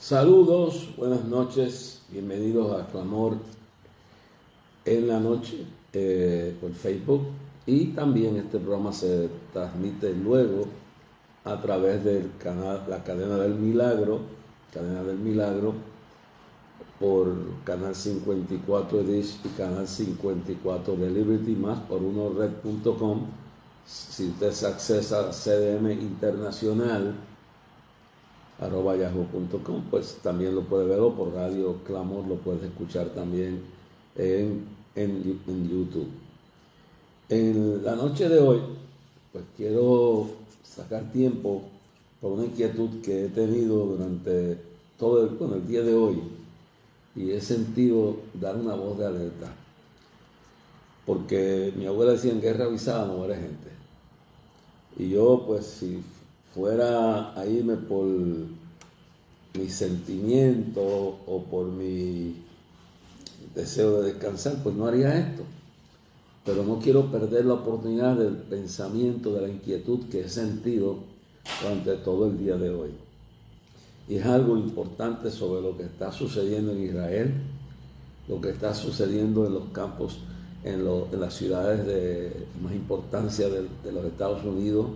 Saludos, buenas noches, bienvenidos a Clamor en la noche por Facebook, y también este programa se transmite luego a través del canal, la cadena del Milagro, por canal 54 Dish y canal 54 de Liberty, más por unored.com. Si usted se accesa a CDM Internacional @yahoo.com, pues también lo puede ver, o por Radio Clamor lo puede escuchar también en YouTube. En la noche de hoy, pues quiero sacar tiempo por una inquietud que he tenido durante todo el día de hoy, y he sentido dar una voz de alerta, porque mi abuela decía: en guerra avisada no muere gente. Y yo, pues, si fuera a irme por mi sentimiento o por mi deseo de descansar, pues no haría esto. Pero no quiero perder la oportunidad del pensamiento, de la inquietud que he sentido durante todo el día de hoy. Y es algo importante sobre lo que está sucediendo en Israel, lo que está sucediendo en los campos, en las ciudades de más importancia de los Estados Unidos,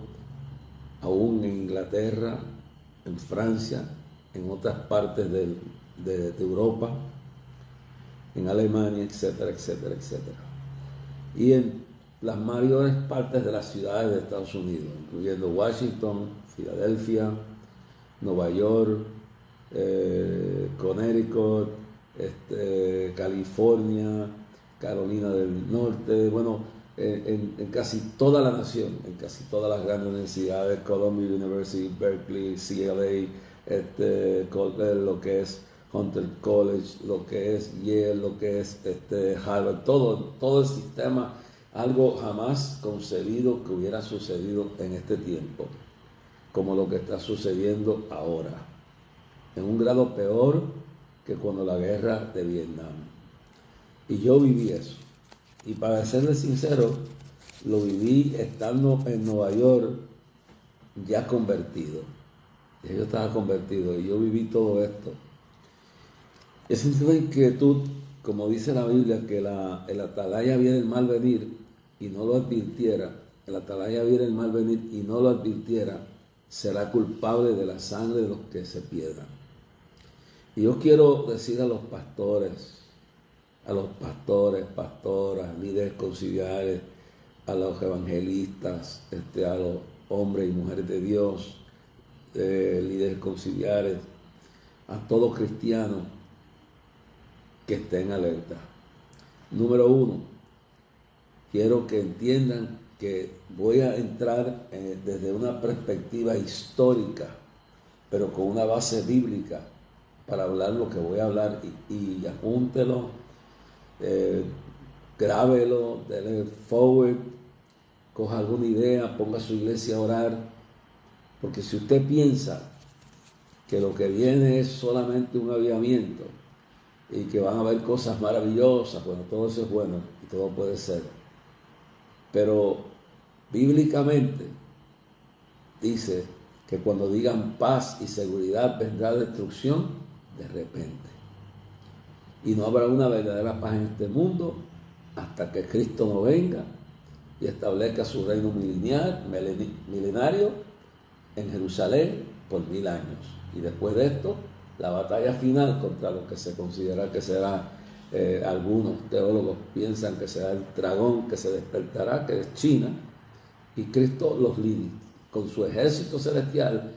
aún en Inglaterra, en Francia, en otras partes de Europa, en Alemania, etcétera, etcétera, etcétera. Y en las mayores partes de las ciudades de Estados Unidos, incluyendo Washington, Filadelfia, Nueva York, Connecticut, California, Carolina del Norte, en casi toda la nación, en casi todas las grandes universidades, Columbia University, Berkeley, CLA, lo que es Hunter College, lo que es Yale, lo que es Harvard, todo el sistema, algo jamás concebido que hubiera sucedido en este tiempo, como lo que está sucediendo ahora, en un grado peor que cuando la guerra de Vietnam. Y yo viví eso. Y para serles sincero, lo viví estando en Nueva York, ya convertido. Ya yo estaba convertido y yo viví todo esto. He sentido la inquietud, como dice la Biblia, que el atalaya viera el mal venir y no lo advirtiera. El atalaya viera el mal venir y no lo advirtiera, será culpable de la sangre de los que se pierdan. Y yo quiero decir a los pastores, pastoras, líderes conciliares, a los evangelistas, a los hombres y mujeres de Dios, líderes conciliares, a todo cristiano, que estén alerta. Número uno, quiero que entiendan que voy a entrar desde una perspectiva histórica, pero con una base bíblica, para hablar lo que voy a hablar, y apúntelo, grábelo, dele forward, coja alguna idea, ponga a su iglesia a orar, porque si usted piensa que lo que viene es solamente un avivamiento y que van a haber cosas maravillosas, bueno, todo eso es bueno y todo puede ser, pero bíblicamente dice que cuando digan paz y seguridad vendrá destrucción de repente, y no habrá una verdadera paz en este mundo hasta que Cristo no venga y establezca su reino milenario en Jerusalén por 1000 años. Y después de esto, la batalla final contra lo que se considera que será, algunos teólogos piensan que será el dragón que se despertará, que es China, y Cristo los líderes con su ejército celestial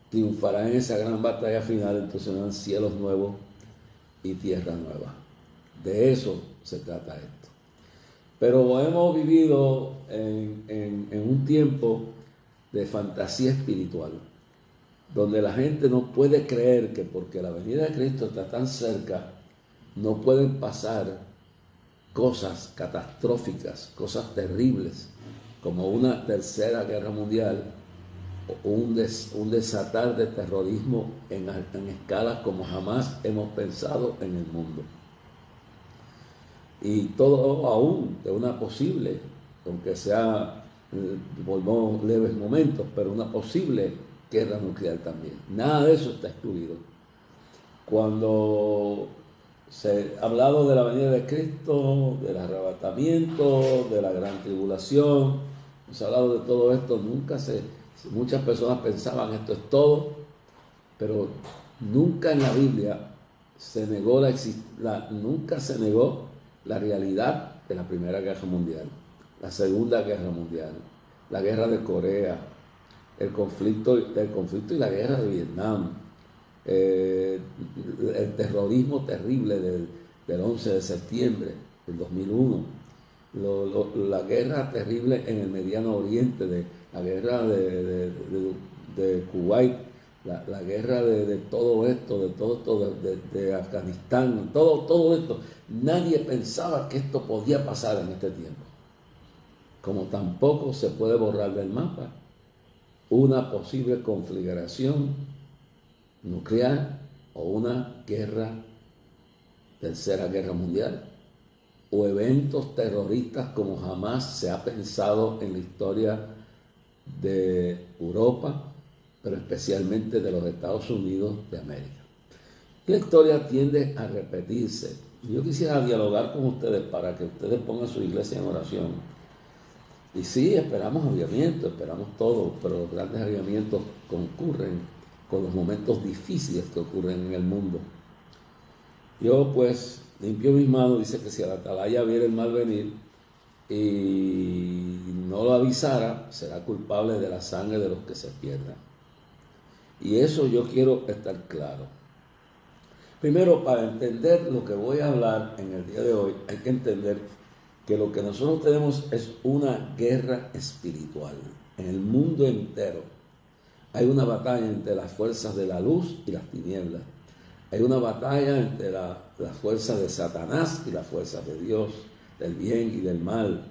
triunfará en esa gran batalla final. Entonces serán cielos nuevos y tierra nueva. De eso se trata esto. Pero hemos vivido en un tiempo de fantasía espiritual, donde la gente no puede creer que porque la venida de Cristo está tan cerca, no pueden pasar cosas catastróficas, cosas terribles, como una tercera guerra mundial o un desatar de terrorismo en escalas como jamás hemos pensado en el mundo. Y todo aún de una posible, aunque sea por leves momentos, pero una posible guerra nuclear también. Nada de eso está excluido. Cuando se ha hablado de la venida de Cristo, del arrebatamiento, de la gran tribulación, se ha hablado de todo esto, muchas personas pensaban esto es todo, pero nunca en la Biblia nunca se negó la realidad de la Primera Guerra Mundial, la Segunda Guerra Mundial, la Guerra de Corea, el conflicto y la Guerra de Vietnam, el terrorismo terrible del 11 de septiembre del 2001, la guerra terrible en el Mediano Oriente, la guerra de Kuwait, la guerra de todo esto, de Afganistán, todo esto. Nadie pensaba que esto podía pasar en este tiempo. Como tampoco se puede borrar del mapa una posible conflagración nuclear o una tercera guerra mundial, o eventos terroristas como jamás se ha pensado en la historia de Europa, pero especialmente de los Estados Unidos de América. La historia tiende a repetirse. Yo quisiera dialogar con ustedes para que ustedes pongan su iglesia en oración. Y sí, esperamos avivamiento, esperamos todo, pero los grandes avivamientos concurren con los momentos difíciles que ocurren en el mundo. Yo pues limpio mis manos, dice que si a la atalaya viera el mal venir y no lo avisara, será culpable de la sangre de los que se pierdan. Y eso yo quiero estar claro. Primero, para entender lo que voy a hablar en el día de hoy, hay que entender que lo que nosotros tenemos es una guerra espiritual. En el mundo entero hay una batalla entre las fuerzas de la luz y las tinieblas. Hay una batalla entre las fuerzas de Satanás y las fuerzas de Dios, del bien y del mal,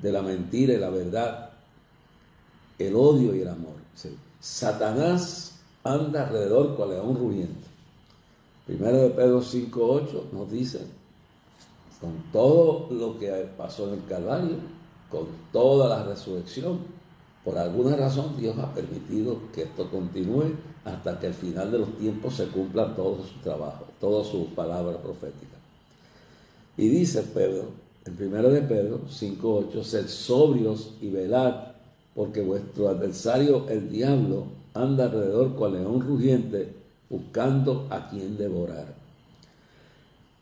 de la mentira y la verdad, el odio y el amor. Sí. Satanás anda alrededor cual león rugiente. Primero de Pedro 5:8 nos dice, con todo lo que pasó en el Calvario, con toda la resurrección, por alguna razón Dios ha permitido que esto continúe hasta que al final de los tiempos se cumpla todo su trabajo, toda su palabra profética. Y dice Pedro, en 1 de Pedro 5:8, sed sobrios y velad, porque vuestro adversario el diablo anda alrededor cual león rugiente, buscando a quien devorar.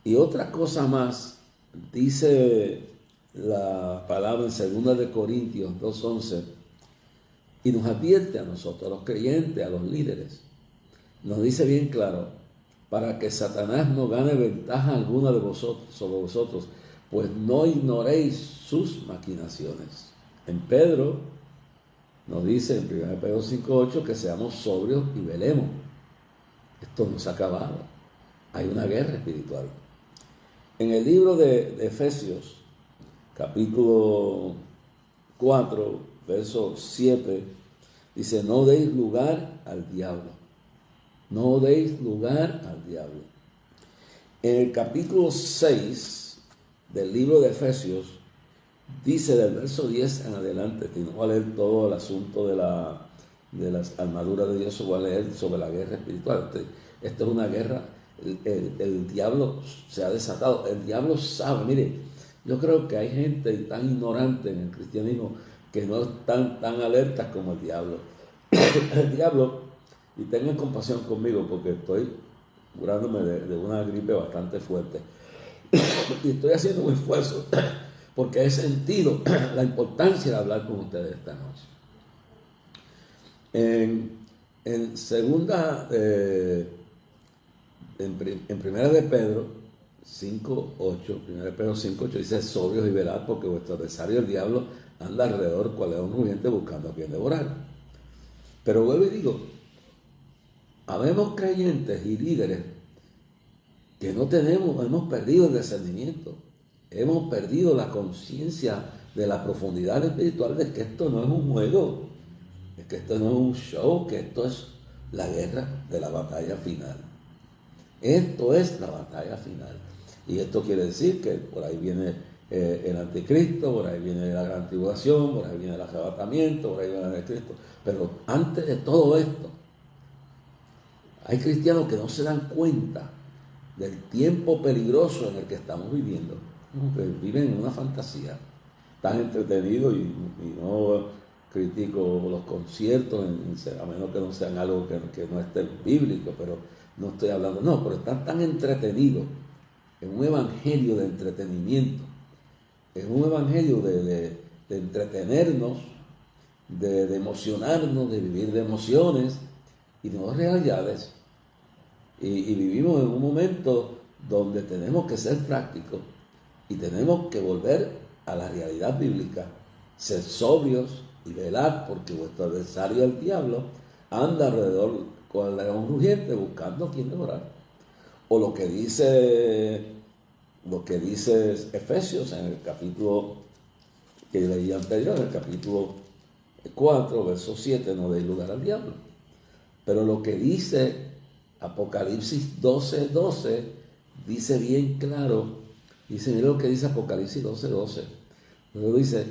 Y otra cosa más, dice la palabra en 2 de Corintios 2:11, y nos advierte a nosotros, a los creyentes, a los líderes, nos dice bien claro, para que Satanás no gane ventaja alguna de vosotros, sobre vosotros, pues no ignoréis sus maquinaciones. En Pedro nos dice en 1 Pedro 5:8 que seamos sobrios y velemos. Esto no se ha acabado. Hay una guerra espiritual. En el libro de Efesios, capítulo 4, verso 7, dice, no deis lugar al diablo. No deis lugar al diablo. En el capítulo 6 del libro de Efesios, dice del verso 10 en adelante, que no voy a leer todo el asunto de las armaduras de Dios, voy a leer sobre la guerra espiritual. Esta es una guerra, el diablo se ha desatado, el diablo sabe, mire, yo creo que hay gente tan ignorante en el cristianismo que no están tan alertas como el diablo. El diablo, y tengan compasión conmigo porque estoy curándome de una gripe bastante fuerte y estoy haciendo un esfuerzo porque he sentido la importancia de hablar con ustedes esta noche. En segunda, en primera de Pedro 5:8, primera de Pedro 5:8 dice, sobrios y velad, porque vuestro adversario el diablo anda alrededor cual león rugiente buscando a quien devorar. Pero vuelvo y digo, habemos creyentes y líderes que hemos perdido el discernimiento, hemos perdido la conciencia de la profundidad espiritual de que esto no es un juego, de que esto no es un show, que esto es la guerra de la batalla final. Esto es la batalla final. Y esto quiere decir que por ahí viene el anticristo, por ahí viene la gran tribulación, por ahí viene el arrebatamiento, por ahí viene el Cristo. Pero antes de todo esto, Hay cristianos que no se dan cuenta del tiempo peligroso en el que estamos viviendo, que viven en una fantasía, tan entretenidos y no critico los conciertos, a menos que no sean algo que no esté bíblico, pero no estoy hablando, no, pero están tan entretenidos en un evangelio de entretenimiento, en un evangelio de entretenernos, de emocionarnos, de vivir de emociones y no de realidades. Y vivimos en un momento donde tenemos que ser prácticos y tenemos que volver a la realidad bíblica, ser sobrios y velar, porque vuestro adversario, el diablo, anda alrededor con el león rugiente buscando a quien devorar. O lo que dice Efesios en el capítulo que leí anterior, en el capítulo 4, verso 7, no deis lugar al diablo. Pero lo que dice Apocalipsis 12:12, dice bien claro, dice, mira lo que dice Apocalipsis 12:12. Luego dice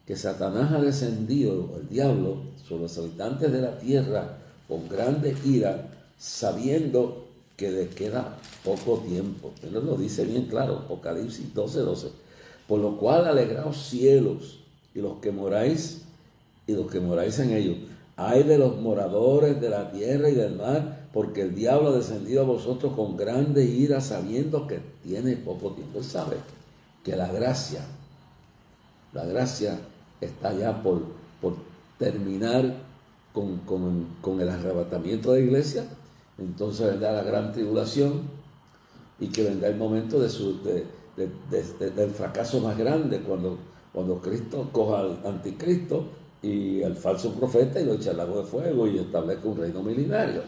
que Satanás ha descendido, el diablo, sobre los habitantes de la tierra con grande ira, sabiendo que le queda poco tiempo. Él lo dice bien claro, Apocalipsis 12:12. Por lo cual alegraos cielos y los que moráis en ellos. Ay de los moradores de la tierra y del mar, porque el diablo ha descendido a vosotros con grande ira, sabiendo que tiene poco tiempo. Él sabe que la gracia está ya por terminar con el arrebatamiento de la iglesia. Entonces vendrá la gran tribulación y que vendrá el momento del fracaso más grande, cuando Cristo coja al anticristo y al falso profeta y lo echa al lago de fuego y establezca un reino milenario.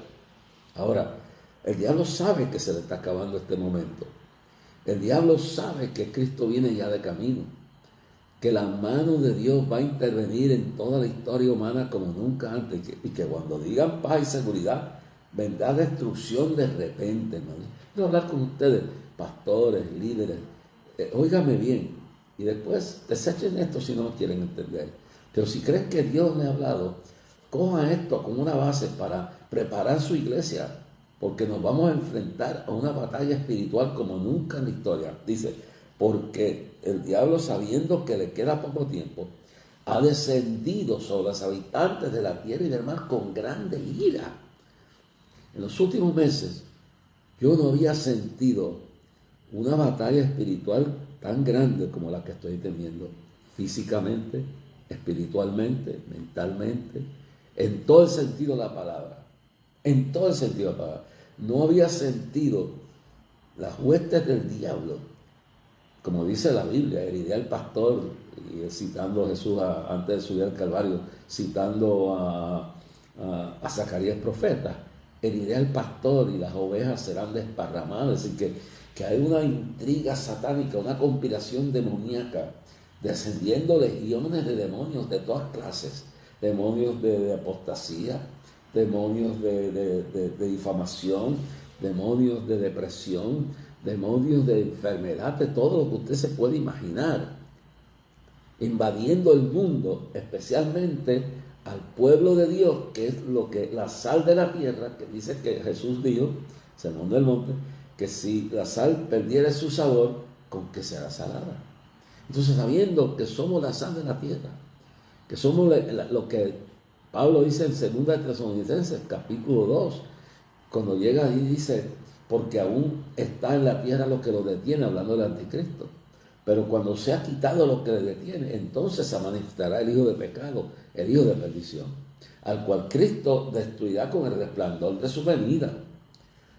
Ahora, el diablo sabe que se le está acabando este momento. El diablo sabe que Cristo viene ya de camino, que la mano de Dios va a intervenir en toda la historia humana como nunca antes, y que cuando digan paz y seguridad, vendrá destrucción de repente, hermano. Quiero hablar con ustedes, pastores, líderes, óigame bien, y después desechen esto si no lo quieren entender. Pero si creen que Dios me ha hablado, coja esto como una base para preparar su iglesia, porque nos vamos a enfrentar a una batalla espiritual como nunca en la historia. Dice, porque el diablo, sabiendo que le queda poco tiempo, ha descendido sobre los habitantes de la tierra y del mar con grande ira. En los últimos meses, yo no había sentido una batalla espiritual tan grande como la que estoy teniendo, físicamente, espiritualmente, mentalmente, en todo el sentido de la palabra. En todo el sentido de la palabra. No había sentido las huestes del diablo, como dice la Biblia, heriré al pastor, y citando a Jesús antes de subir al Calvario, citando a Zacarías profeta, heriré al pastor y las ovejas serán desparramadas. Es decir, que hay una intriga satánica, una conspiración demoníaca, descendiendo legiones de demonios de todas clases, demonios de apostasía, demonios de difamación, demonios de depresión, demonios de enfermedad, de todo lo que usted se puede imaginar, invadiendo el mundo, especialmente al pueblo de Dios, que es la sal de la tierra, que dice que Jesús dijo, Sermón del Monte, que si la sal perdiera su sabor, ¿con qué será salada? Entonces, sabiendo que somos la sal de la tierra, que somos lo que Pablo dice en 2 Tesalonicenses, capítulo 2, cuando llega ahí dice, porque aún está en la tierra lo que lo detiene, hablando del anticristo. Pero cuando se ha quitado lo que le detiene, entonces se manifestará el hijo de pecado, el hijo de perdición, al cual Cristo destruirá con el resplandor de su venida.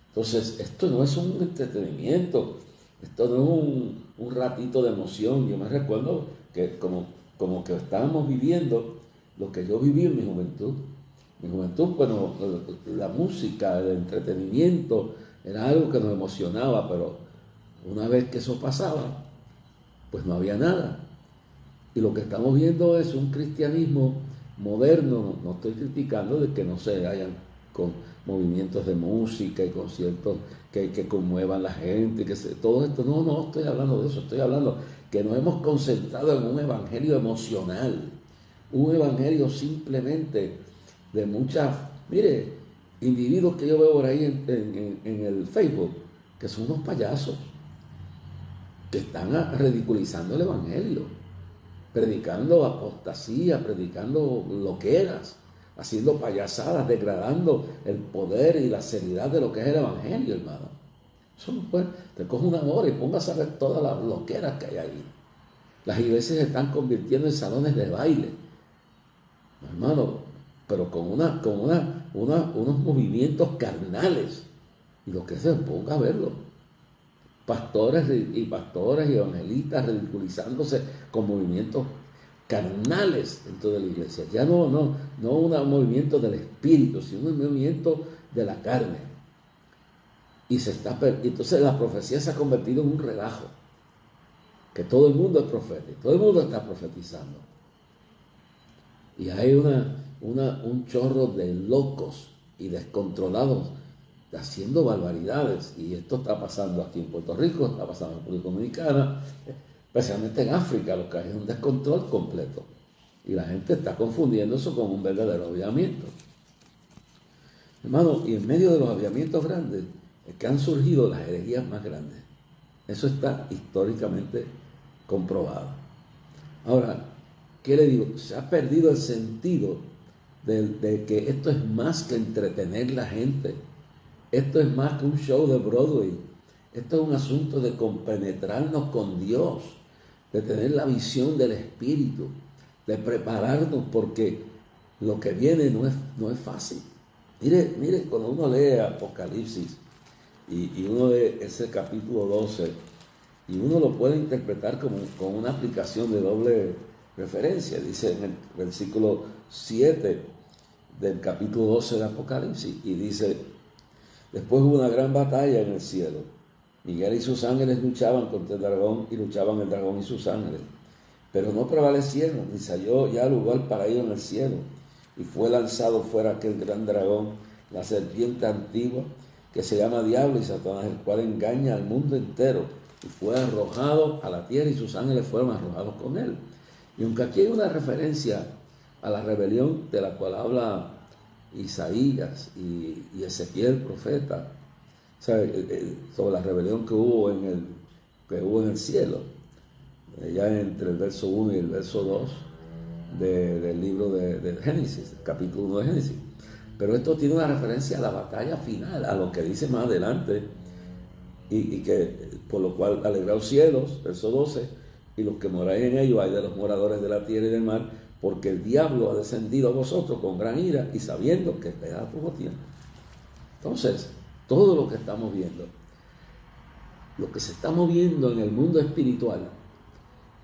Entonces, esto no es un entretenimiento, esto no es un ratito de emoción. Yo me recuerdo que como que estábamos viviendo lo que yo viví en mi juventud. Mi juventud, bueno, la música, el entretenimiento, era algo que nos emocionaba, pero una vez que eso pasaba, pues no había nada. Y lo que estamos viendo es un cristianismo moderno. No estoy criticando de que no se hayan con movimientos de música y conciertos que conmuevan a la gente, todo esto. No estoy hablando de eso. Estoy hablando que nos hemos concentrado en un evangelio emocional, un evangelio simplemente de muchas, mire, individuos que yo veo por ahí en el Facebook, que son unos payasos, que están ridiculizando el Evangelio, predicando apostasía, predicando loqueras, haciendo payasadas, degradando el poder y la seriedad de lo que es el Evangelio, hermano. Eso no puede. Te coge una hora y pongas a ver todas las loqueras que hay ahí. Las iglesias se están convirtiendo en salones de baile, hermano, pero con unos movimientos carnales. Y lo que se ponga a verlo. Pastores y evangelistas ridiculizándose con movimientos carnales dentro de la iglesia. Ya no un movimiento del espíritu, sino un movimiento de la carne. Y entonces la profecía se ha convertido en un relajo. Que todo el mundo es profeta, todo el mundo está profetizando. Y hay un chorro de locos y descontrolados haciendo barbaridades, y esto está pasando aquí en Puerto Rico, está pasando en República Dominicana, especialmente en África, lo que hay es un descontrol completo, y la gente está confundiendo eso con un verdadero avivamiento, hermano. Y en medio de los avivamientos grandes es que han surgido las herejías más grandes. Eso está históricamente comprobado. Ahora, ¿qué le digo? Se ha perdido el sentido de que esto es más que entretener la gente. Esto es más que un show de Broadway. Esto es un asunto de compenetrarnos con Dios, de tener la visión del Espíritu, de prepararnos, porque lo que viene no es fácil. Mire, cuando uno lee Apocalipsis y uno lee ese capítulo 12, y uno lo puede interpretar con una aplicación de doble referencia. Dice en el versículo 7 del capítulo 12 de Apocalipsis, y dice: después hubo una gran batalla en el cielo. Miguel y sus ángeles luchaban contra el dragón, y luchaban el dragón y sus ángeles. Pero no prevalecieron, ni salió ya lugar para ellos en el cielo. Y fue lanzado fuera aquel gran dragón, la serpiente antigua, que se llama Diablo y Satanás, el cual engaña al mundo entero. Y fue arrojado a la tierra, y sus ángeles fueron arrojados con él. Y aunque aquí hay una referencia a la rebelión de la cual habla Isaías y Ezequiel, profeta, sobre la rebelión que hubo en el cielo, ya entre el verso 1 y el verso 2 del libro de Génesis, el capítulo 1 de Génesis. Pero esto tiene una referencia a la batalla final, a lo que dice más adelante, y que por lo cual alegraos cielos, verso 12, y los que moráis en ellos, hay de los moradores de la tierra y del mar, porque el diablo ha descendido a vosotros con gran ira, y sabiendo que esperad poco tiempo. Entonces, todo lo que estamos viendo, lo que se está moviendo en el mundo espiritual,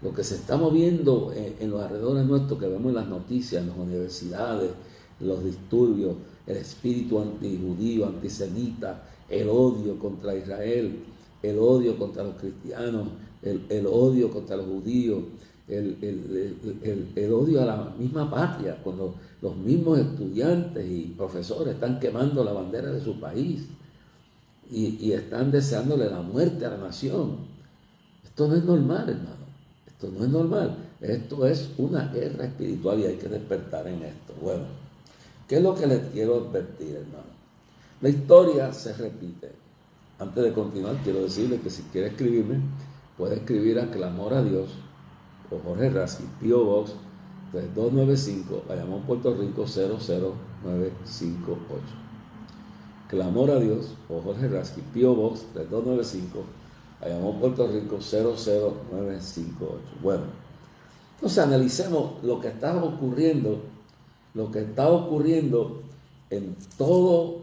lo que se está moviendo en los alrededores nuestros, que vemos en las noticias, en las universidades, los disturbios, el espíritu antijudío, antisemita, el odio contra Israel, el odio contra los cristianos, el odio contra los judíos, el odio a la misma patria, cuando los mismos estudiantes y profesores están quemando la bandera de su país y están deseándole la muerte a la nación. Esto no es normal, hermano. Esto no es normal. Esto es una guerra espiritual y hay que despertar en esto. Bueno, ¿qué es lo que les quiero advertir, hermano? La historia se repite. Antes de continuar, quiero decirle que si quiere escribirme, puede escribir a Clamor a Dios o Jorge Rasky, P.O. Box 3295, Bayamón, Puerto Rico 00958. Clamor a Dios o Jorge Rasky, P.O. Box 3295, Bayamón, Puerto Rico 00958. Bueno, entonces analicemos lo que está ocurriendo en todo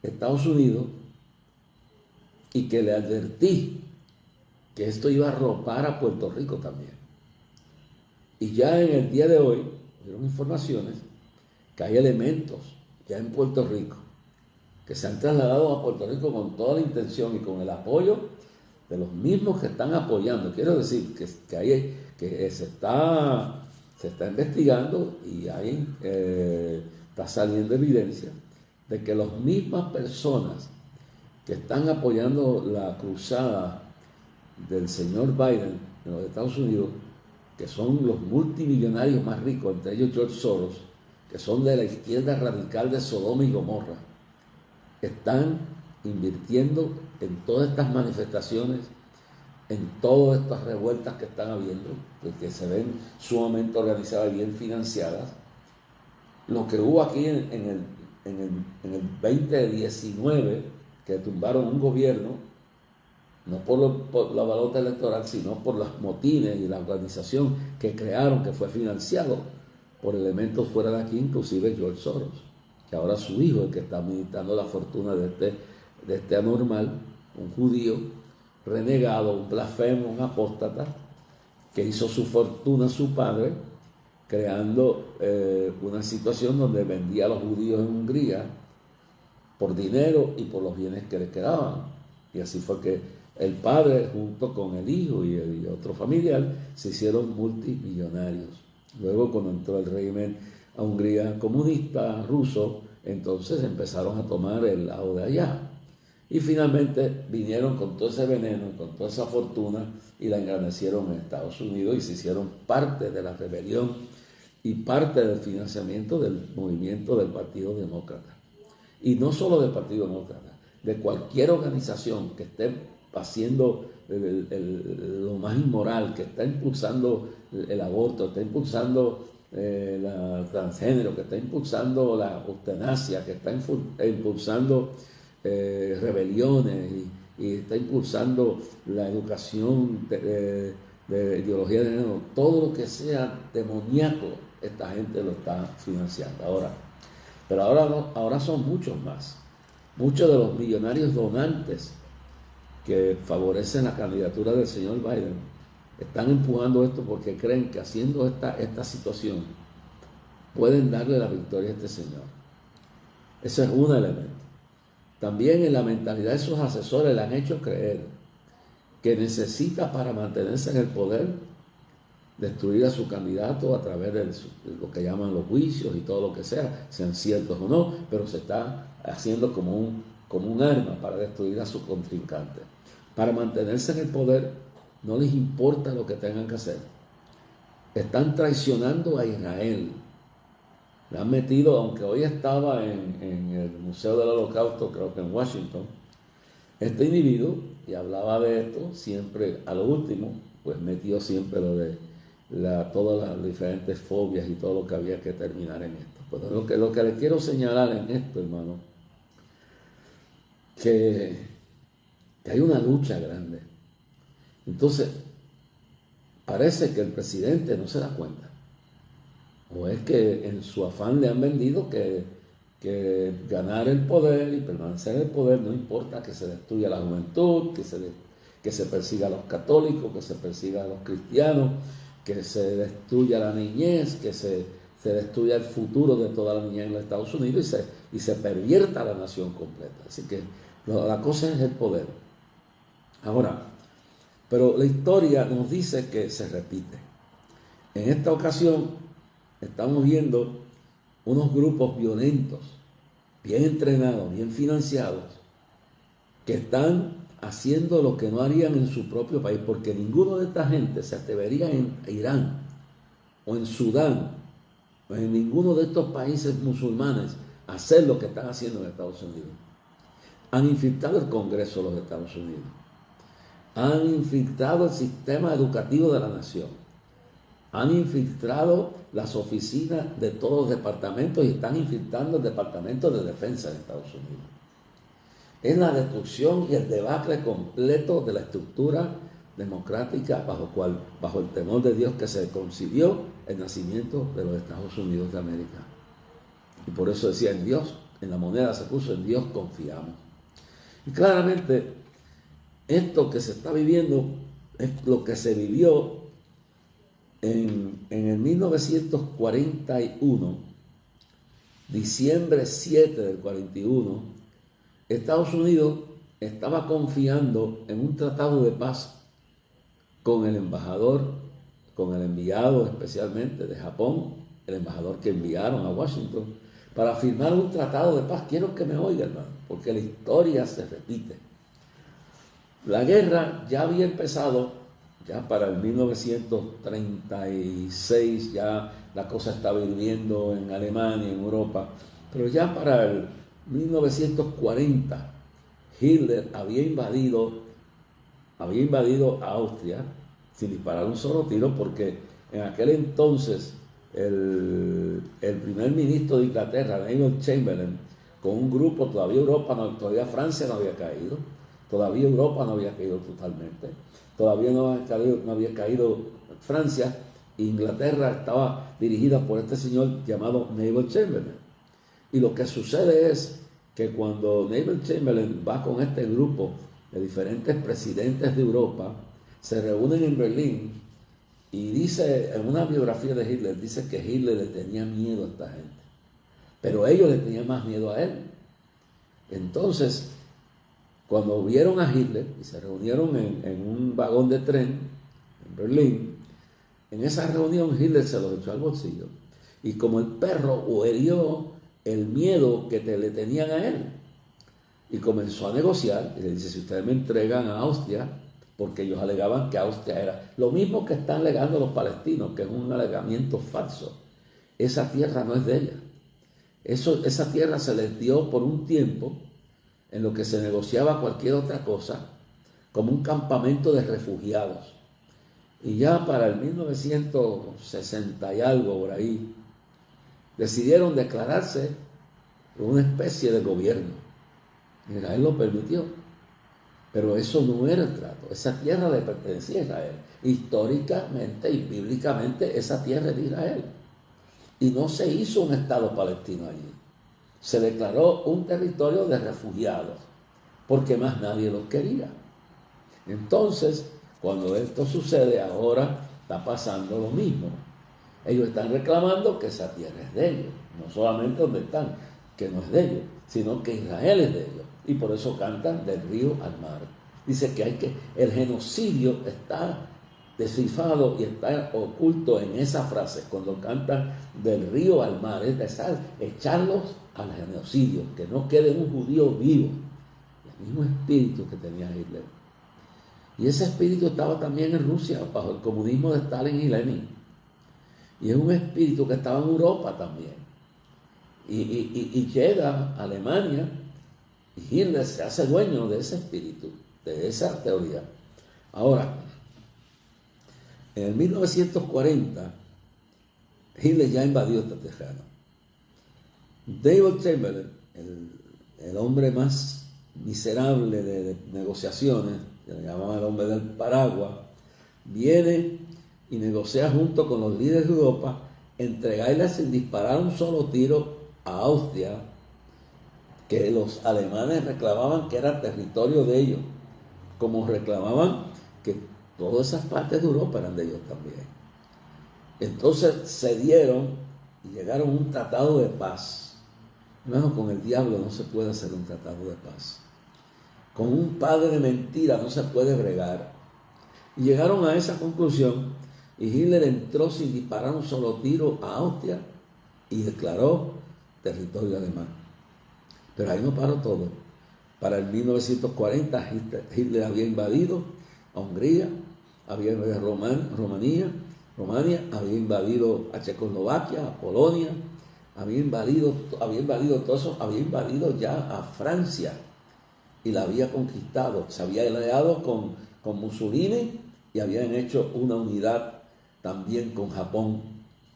Estados Unidos, y que le advertí que esto iba a arropar a Puerto Rico también. Y ya en el día de hoy, hubieron informaciones que hay elementos ya en Puerto Rico que se han trasladado a Puerto Rico con toda la intención y con el apoyo de los mismos que están apoyando. Quiero decir que se está investigando y ahí está saliendo evidencia de que las mismas personas que están apoyando la cruzada del señor Biden en los Estados Unidos, que son los multimillonarios más ricos, entre ellos George Soros, que son de la izquierda radical de Sodoma y Gomorra, están invirtiendo en todas estas manifestaciones, en todas estas revueltas que están habiendo, que se ven sumamente organizadas y bien financiadas. Lo que hubo aquí en el 2019, que tumbaron un gobierno, no por la balota electoral, sino por los motines y la organización que crearon, que fue financiado por elementos fuera de aquí, inclusive George Soros, que ahora su hijo, el que está administrando la fortuna de este anormal, un judío renegado, un blasfemo, un apóstata, que hizo su fortuna su padre, creando una situación donde vendía a los judíos en Hungría por dinero y por los bienes que le quedaban. Y así fue que el padre, junto con el hijo y otro familiar, se hicieron multimillonarios. Luego, cuando entró el régimen a Hungría comunista ruso, entonces empezaron a tomar el lado de allá. Y finalmente vinieron con todo ese veneno, con toda esa fortuna, y la engrandecieron en Estados Unidos y se hicieron parte de la rebelión y parte del financiamiento del movimiento del Partido Demócrata. Y no solo del Partido Demócrata, de cualquier organización que esté haciendo lo más inmoral, que está impulsando el aborto, está impulsando la transgénero, que está impulsando la eutanasia, que está impulsando rebeliones y está impulsando la educación de ideología de género, todo lo que sea demoníaco, esta gente lo está financiando. Pero ahora son muchos más. Muchos de los millonarios donantes que favorecen la candidatura del señor Biden están empujando esto porque creen que haciendo esta situación pueden darle la victoria a este señor. Ese es un elemento. También en la mentalidad de sus asesores le han hecho creer que necesita, para mantenerse en el poder, destruir a su candidato a través de lo que llaman los juicios y todo lo que sea, sean ciertos o no, pero se está haciendo como un arma para destruir a su contrincante. Para mantenerse en el poder no les importa lo que tengan que hacer. Están traicionando a Israel. Le han metido, aunque hoy estaba en el Museo del Holocausto, creo que en Washington, este individuo, y hablaba de esto, siempre a lo último, pues metió siempre lo de todas las diferentes fobias y todo lo que había que terminar en esto. Pues lo que le quiero señalar en esto, hermano, que hay una lucha grande. Entonces, parece que el presidente no se da cuenta. O es que en su afán le han vendido que ganar el poder y permanecer en el poder no importa que se destruya la juventud, que se persiga a los católicos, que se persiga a los cristianos, que se destruya la niñez, que se destruya el futuro de toda la niñez en los Estados Unidos y se pervierta la nación completa. Así que la cosa es el poder. Ahora, pero la historia nos dice que se repite. En esta ocasión estamos viendo unos grupos violentos, bien entrenados, bien financiados, que están haciendo lo que no harían en su propio país, porque ninguno de esta gente se atrevería en Irán o en Sudán o en ninguno de estos países musulmanes a hacer lo que están haciendo en Estados Unidos. Han infiltrado el Congreso de los Estados Unidos, han infiltrado el sistema educativo de la nación, han infiltrado las oficinas de todos los departamentos y están infiltrando el Departamento de Defensa de Estados Unidos. Es la destrucción y el debacle completo de la estructura democrática bajo el temor de Dios que se concibió el nacimiento de los Estados Unidos de América. Y por eso decía, en Dios, en la moneda se puso, en Dios confiamos. Y claramente, esto que se está viviendo es lo que se vivió en el 1941, diciembre 7 del 41, Estados Unidos estaba confiando en un tratado de paz con el embajador, con el enviado especialmente de Japón, el embajador que enviaron a Washington, para firmar un tratado de paz. Quiero que me oiga, hermano, porque la historia se repite. La guerra ya había empezado, ya para el 1936, ya la cosa estaba hirviendo en Alemania, en Europa, pero ya para el 1940, Hitler había invadido Austria sin disparar un solo tiro, porque en aquel entonces el primer ministro de Inglaterra, Neville Chamberlain, con un grupo, todavía Francia no había caído, todavía Europa no había caído totalmente, todavía no había caído Francia. Inglaterra estaba dirigida por este señor llamado Neville Chamberlain. Y lo que sucede es que cuando Neville Chamberlain va con este grupo de diferentes presidentes de Europa, se reúnen en Berlín, y dice, en una biografía de Hitler, dice que Hitler le tenía miedo a esta gente, pero ellos le tenían más miedo a él. Entonces, cuando vieron a Hitler y se reunieron en un vagón de tren en Berlín, en esa reunión Hitler se los echó al bolsillo, y como el perro huelió el miedo que le tenían a él, y comenzó a negociar, y le dice: si ustedes me entregan a Austria, porque ellos alegaban que Austria era lo mismo que están alegando los palestinos, que es un alegamiento falso. Esa tierra no es de ella. Esa tierra se les dio por un tiempo en lo que se negociaba cualquier otra cosa, como un campamento de refugiados. Y ya para el 1960 y algo por ahí, decidieron declararse una especie de gobierno. Israel lo permitió, pero eso no era el trato. Esa tierra le pertenecía a Israel. Históricamente y bíblicamente esa tierra es de Israel. Y no se hizo un Estado palestino allí. Se declaró un territorio de refugiados, porque más nadie los quería. Entonces, cuando esto sucede, ahora está pasando lo mismo. Ellos están reclamando que esa tierra es de ellos, no solamente donde están, que no es de ellos, sino que Israel es de ellos. Y por eso cantan del río al mar. Dice que el genocidio está descifrado y está oculto en esa frase, cuando cantan del río al mar, es decir, echarlos al genocidio, que no quede un judío vivo. El mismo espíritu que tenía Hitler. Y ese espíritu estaba también en Rusia, bajo el comunismo de Stalin y Lenin. Y es un espíritu que estaba en Europa también. Y llega a Alemania, y Hitler se hace dueño de ese espíritu, de esa teoría. Ahora, en el 1940, Hitler ya invadió este terreno. David Chamberlain, el hombre más miserable de negociaciones, que le llamaban el hombre del paraguas, viene y negocia junto con los líderes de Europa entregarle sin disparar un solo tiro a Austria, que los alemanes reclamaban que era territorio de ellos, como reclamaban que todas esas partes de Europa eran de ellos también. Entonces cedieron y llegaron a un tratado de paz. Hermano, con el diablo no se puede hacer un tratado de paz. Con un padre de mentira no se puede bregar. Y llegaron a esa conclusión, y Hitler entró sin disparar un solo tiro a Austria y declaró territorio alemán. Pero ahí no paró todo. Para el 1940 Hitler había invadido a Hungría, había invadido a Rumania, había invadido a Checoslovaquia, a Polonia, había invadido todo eso, había invadido ya a Francia y la había conquistado. Se había aliado con Mussolini y habían hecho una unidad también con Japón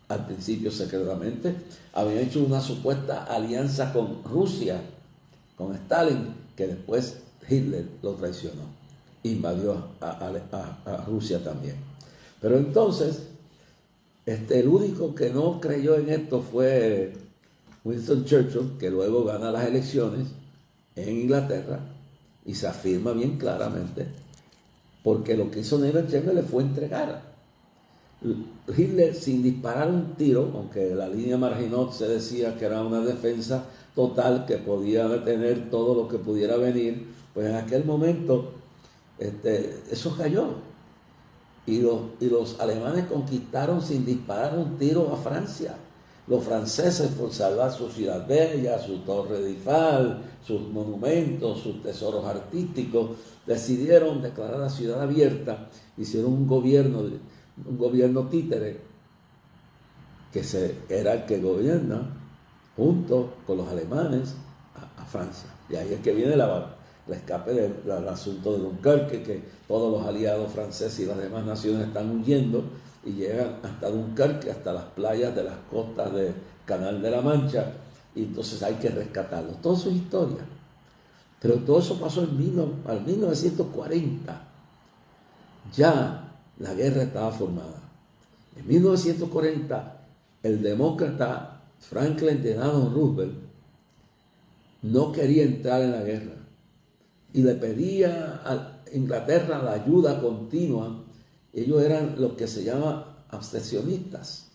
al principio secretamente. Habían hecho una supuesta alianza con Rusia, con Stalin, que después Hitler lo traicionó, invadió a Rusia también. Pero entonces, el único que no creyó en esto fue Winston Churchill, que luego gana las elecciones en Inglaterra y se afirma bien claramente, porque lo que hizo Neville Chamberlain fue entregar. Hitler, sin disparar un tiro, aunque la línea Maginot se decía que era una defensa total que podía detener todo lo que pudiera venir, pues en aquel momento eso cayó. Y los alemanes conquistaron sin disparar un tiro a Francia. Los franceses, por salvar su ciudad bella, su torre de Eiffel, sus monumentos, sus tesoros artísticos, decidieron declarar la ciudad abierta. Hicieron un gobierno títere, que era el que gobierna junto con los alemanes a Francia. Y ahí es que viene el escape del asunto de Dunkerque, que todos los aliados franceses y las demás naciones están huyendo y llegan hasta Dunkerque, hasta las playas de las costas del Canal de la Mancha, y entonces hay que rescatarlos. Todo eso es historia. Pero todo eso pasó en 1940. Ya la guerra estaba formada. En 1940, el demócrata Franklin Delano Roosevelt no quería entrar en la guerra y le pedía a Inglaterra la ayuda continua. Ellos eran los que se llaman abstencionistas,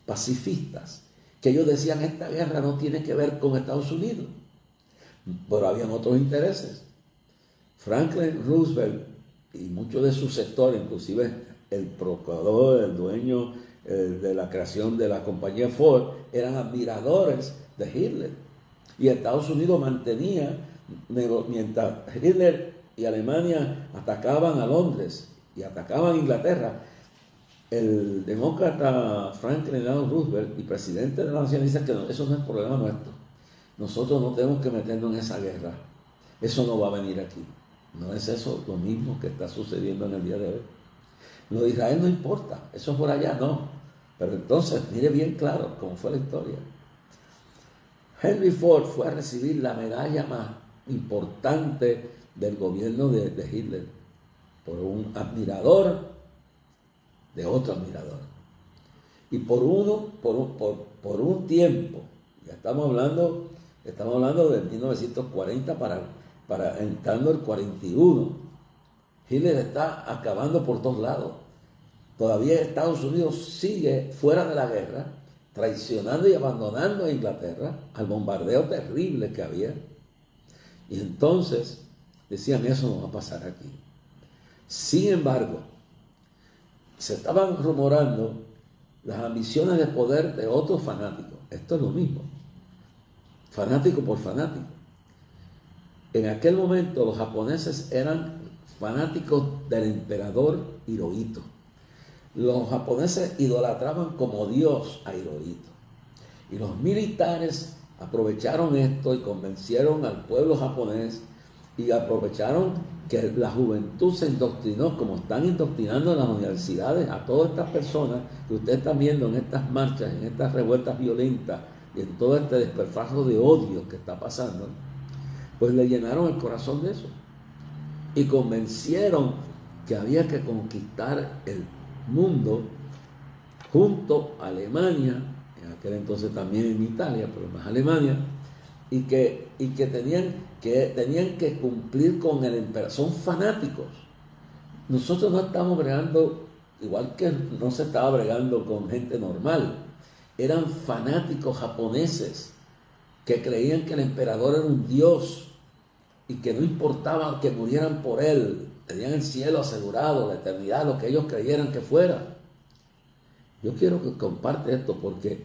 pacifistas, que ellos decían: esta guerra no tiene que ver con Estados Unidos, pero habían otros intereses. Franklin Roosevelt y muchos de sus sectores, inclusive el procurador, el dueño de la creación de la compañía Ford, eran admiradores de Hitler. Y Estados Unidos mantenía, mientras Hitler y Alemania atacaban a Londres y atacaban a Inglaterra, el demócrata Franklin Delano Roosevelt y presidente de la nación dice que eso no es problema nuestro. Nosotros no tenemos que meternos en esa guerra. Eso no va a venir aquí. ¿No es eso lo mismo que está sucediendo en el día de hoy? Lo de Israel no importa, eso por allá no. Pero entonces, mire bien claro cómo fue la historia. Henry Ford fue a recibir la medalla más importante del gobierno de Hitler por un admirador de otro admirador. Y por un tiempo, ya estamos hablando de 1940 para entrando el 41, Hitler está acabando por todos lados. Todavía Estados Unidos sigue fuera de la guerra, traicionando y abandonando a Inglaterra al bombardeo terrible que había. Y entonces decían: eso no va a pasar aquí. Sin embargo, se estaban rumorando las ambiciones de poder de otros fanáticos. Esto es lo mismo, fanático por fanático. En aquel momento los japoneses eran fanáticos del emperador Hirohito. Los japoneses idolatraban como Dios a Hirohito. Y los militares aprovecharon esto y convencieron al pueblo japonés, y aprovecharon que la juventud se indoctrinó, como están indoctrinando en las universidades a todas estas personas que ustedes están viendo en estas marchas, en estas revueltas violentas y en todo este desperfecto de odio que está pasando. Pues le llenaron el corazón de eso y convencieron que había que conquistar el mundo junto a Alemania, en aquel entonces también en Italia, pero más Alemania, y que tenían que cumplir con el emperador. Son fanáticos. Nosotros no estamos bregando, igual que no se estaba bregando con gente normal, eran fanáticos japoneses que creían que el emperador era un dios y que no importaba que murieran por él, tenían el cielo asegurado, la eternidad, lo que ellos creyeran que fuera. Yo quiero que comparte esto porque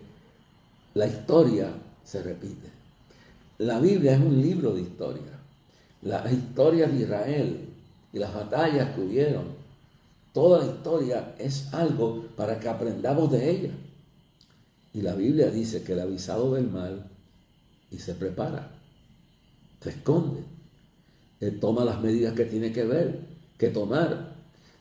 la historia se repite. La Biblia es un libro de historia. Las historias de Israel y las batallas que hubieron, toda la historia es algo para que aprendamos de ella. Y la Biblia dice que el avisado ve el mal y se prepara, se esconde. Él toma las medidas que tiene que tomar.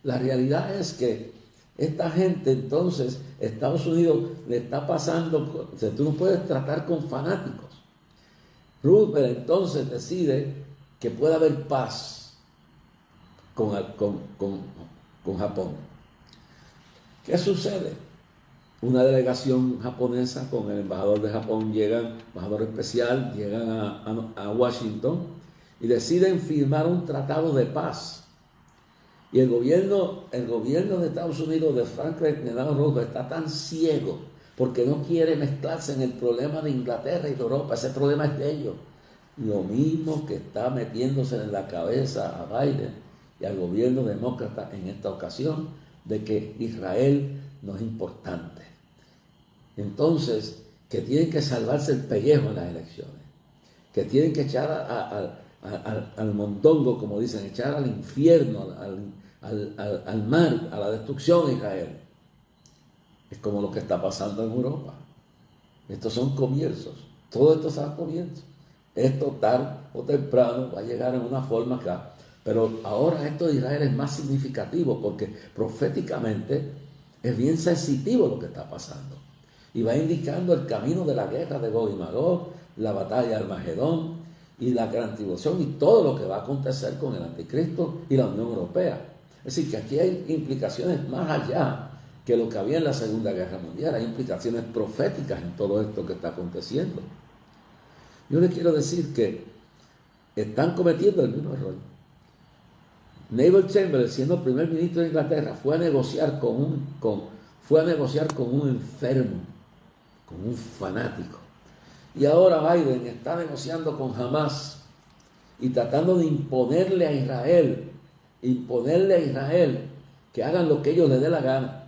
La realidad es que esta gente, entonces, Estados Unidos le está pasando, o sea, tú no puedes tratar con fanáticos. Roosevelt entonces decide que puede haber paz con Japón. ¿Qué sucede? Una delegación japonesa con el embajador de Japón embajador especial, llegan a Washington y deciden firmar un tratado de paz. Y el gobierno de Estados Unidos, de Franklin Delano Roosevelt, está tan ciego porque no quiere mezclarse en el problema de Inglaterra y de Europa. Ese problema es de ellos. Lo mismo que está metiéndose en la cabeza a Biden y al gobierno demócrata en esta ocasión, de que Israel no es importante. Entonces, que tienen que salvarse el pellejo en las elecciones, que tienen que echar al mondongo, como dicen, echar al infierno, al mar, a la destrucción a Israel. Es como lo que está pasando en Europa. Estos son comienzos. Todo esto son comienzos. Esto tarde o temprano va a llegar en una forma acá. Pero ahora esto de Israel es más significativo porque proféticamente es bien sensitivo lo que está pasando. Y va indicando el camino de la guerra de Gog y Magog, la batalla de Armagedón y la gran tribulación y todo lo que va a acontecer con el anticristo y la Unión Europea. Es decir, que aquí hay implicaciones más allá que lo que había en la Segunda Guerra Mundial. Hay implicaciones proféticas en todo esto que está aconteciendo. Yo les quiero decir que están cometiendo el mismo error. Neville Chamberlain, siendo primer ministro de Inglaterra, fue a negociar con un enfermo, con un fanático. Y ahora Biden está negociando con Hamas y tratando de imponerle a Israel que hagan lo que ellos les dé la gana.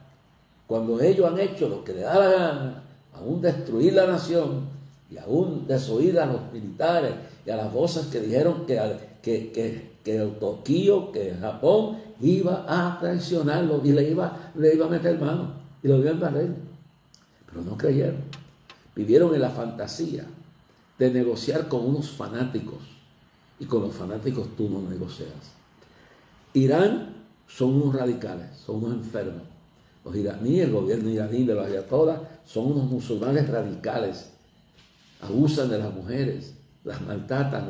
Cuando ellos han hecho lo que les da la gana, aún destruir la nación y aún desoír a los militares y a las voces que dijeron que Tokio, que Japón iba a traicionarlo y le iba a meter mano y lo iba a embarrar. Pero no creyeron. Vivieron en la fantasía de negociar con unos fanáticos y con los fanáticos tú no negocias. Irán son unos radicales, son unos enfermos. Los iraníes, el gobierno iraní de los ayatolás, son unos musulmanes radicales. Abusan de las mujeres, las maltratan,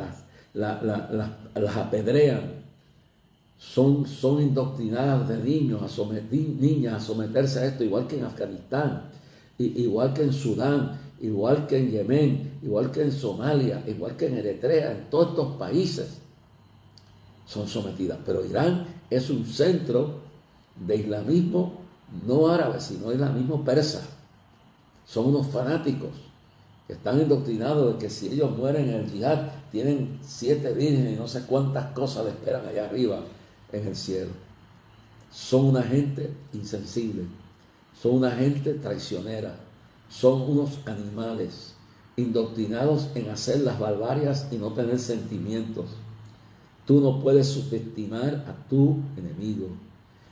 las apedrean. Son indoctrinadas de niñas a someterse a esto, igual que en Afganistán, igual que en Sudán, igual que en Yemen, igual que en Somalia, igual que en Eritrea, en todos estos países son sometidas. Pero Irán es un centro de islamismo no árabe, sino islamismo persa. Son unos fanáticos que están indoctrinados de que si ellos mueren en el yihad, tienen 7 vírgenes y no sé cuántas cosas le esperan allá arriba en el cielo. Son una gente insensible, son una gente traicionera, son unos animales indoctrinados en hacer las barbarias y no tener sentimientos. Tú no puedes subestimar a tu enemigo.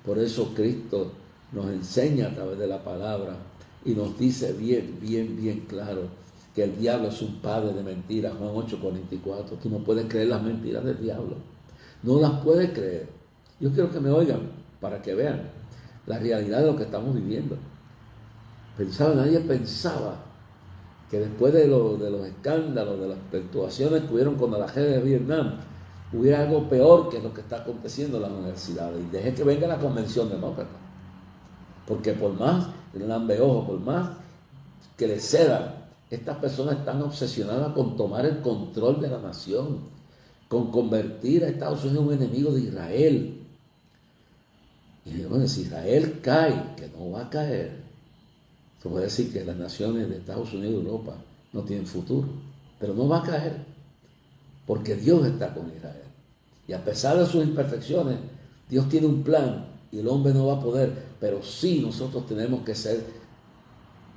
Por eso Cristo nos enseña a través de la palabra y nos dice bien claro que el diablo es un padre de mentiras. Juan 8:44. Tú no puedes creer las mentiras del diablo. No las puedes creer. Yo quiero que me oigan para que vean la realidad de lo que estamos viviendo. Nadie pensaba que después de los escándalos, de las perturbaciones que hubieron con la guerra de Vietnam, hubiera algo peor que lo que está aconteciendo en las universidades. Y deje que venga la convención demócrata. Porque por más el lambeojo, por más que le cedan, estas personas están obsesionadas con tomar el control de la nación, con convertir a Estados Unidos en un enemigo de Israel. Y bueno, si Israel cae, que no va a caer, se puede decir que las naciones de Estados Unidos y Europa no tienen futuro, pero no va a caer, porque Dios está con Israel. Y a pesar de sus imperfecciones, Dios tiene un plan y el hombre no va a poder, pero sí nosotros tenemos que ser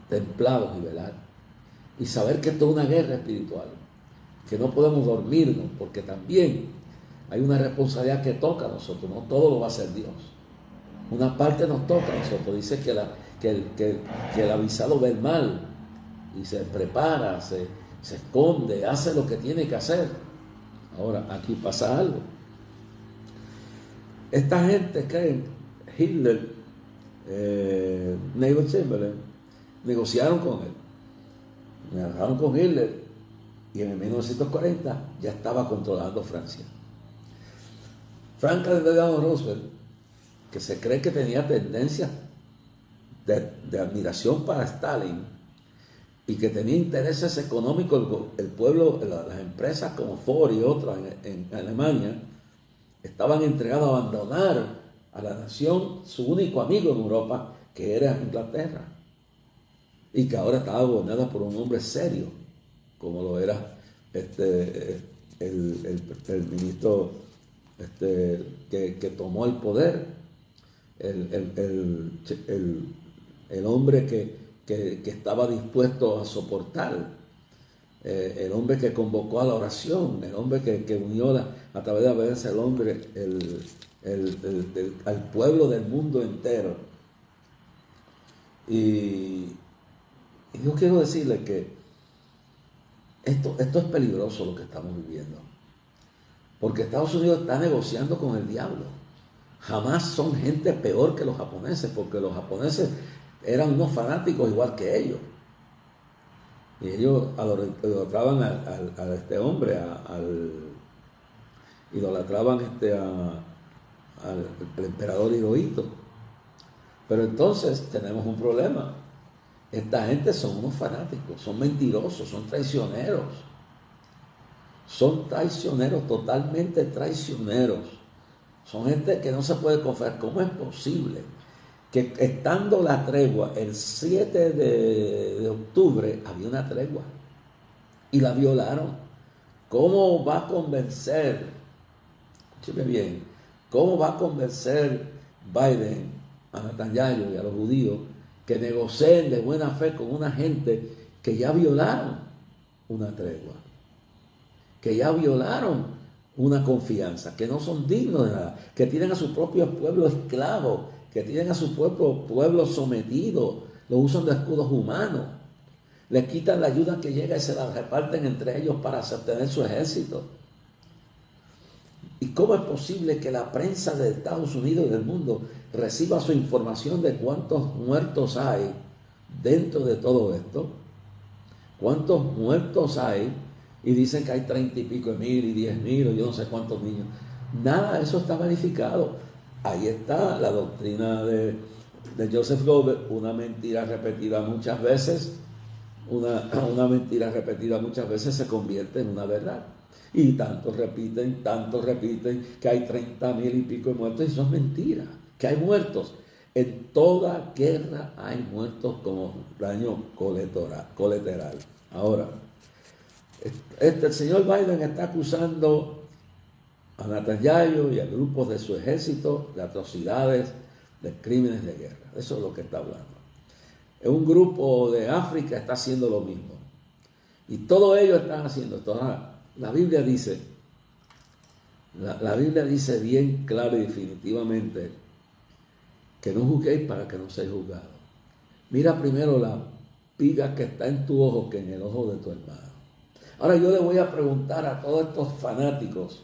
templados y velar. Y saber que esto es una guerra espiritual, que no podemos dormirnos, porque también hay una responsabilidad que toca a nosotros, no todo lo va a hacer Dios. Una parte nos toca a nosotros. Dice que el avisado ve el mal y se prepara, se esconde, hace lo que tiene que hacer. Ahora, aquí pasa algo. Esta gente que Hitler, Neville Chamberlain, negociaron con Hitler y en 1940 ya estaba controlando Francia. Franklin Delano Roosevelt, que se cree que tenía tendencias de admiración para Stalin y que tenía intereses económicos, el pueblo, las empresas como Ford y otras en Alemania, estaban entregados a abandonar a la nación, su único amigo en Europa, que era Inglaterra, y que ahora estaba gobernada por un hombre serio, como lo era el ministro que tomó el poder, el hombre que estaba dispuesto a soportar, el hombre que convocó a la oración, el hombre que unió a través de la obediencia del hombre al pueblo del mundo entero. Y yo quiero decirle que Esto es peligroso lo que estamos viviendo. Porque Estados Unidos está negociando con el diablo. Jamás son gente peor que los japoneses, porque los japoneses eran unos fanáticos igual que ellos. Y ellos idolatraban a este hombre, idolatraban al emperador Hirohito. Pero entonces tenemos un problema. Esta gente son unos fanáticos, son mentirosos, son traicioneros. Son traicioneros, totalmente traicioneros. Son gente que no se puede confiar. ¿Cómo es posible que estando la tregua el 7 de octubre había una tregua y la violaron? ¿Cómo va a convencer, escúcheme bien, cómo va a convencer Biden a Netanyahu y a los judíos que negocien de buena fe con una gente que ya violaron una tregua, que ya violaron una confianza, que no son dignos de nada, que tienen a su propio pueblo esclavo, que tienen a su propio pueblo sometido, lo usan de escudos humanos, les quitan la ayuda que llega y se la reparten entre ellos para sostener su ejército? ¿Y cómo es posible que la prensa de Estados Unidos y del mundo reciba su información de cuántos muertos hay dentro de todo esto? ¿Cuántos muertos hay? Y dicen que hay 30 y pico de mil y 10.000 o yo no sé cuántos niños. Nada de eso está verificado. Ahí está la doctrina de Joseph Goebbels, una mentira repetida muchas veces, una mentira repetida muchas veces se convierte en una verdad. Y tantos repiten que hay 30.000 y pico de muertos, y eso es mentira, que hay muertos. En toda guerra hay muertos como daño colateral. Ahora, el señor Biden está acusando a Netanyahu y a grupos de su ejército de atrocidades, de crímenes de guerra. Eso es lo que está hablando. Un grupo de África está haciendo lo mismo. Y todos ellos están haciendo esto. La Biblia dice, la Biblia dice bien claro y definitivamente que no juzguéis para que no seáis juzgados. Mira primero la viga que está en tu ojo que en el ojo de tu hermano. Ahora yo le voy a preguntar a todos estos fanáticos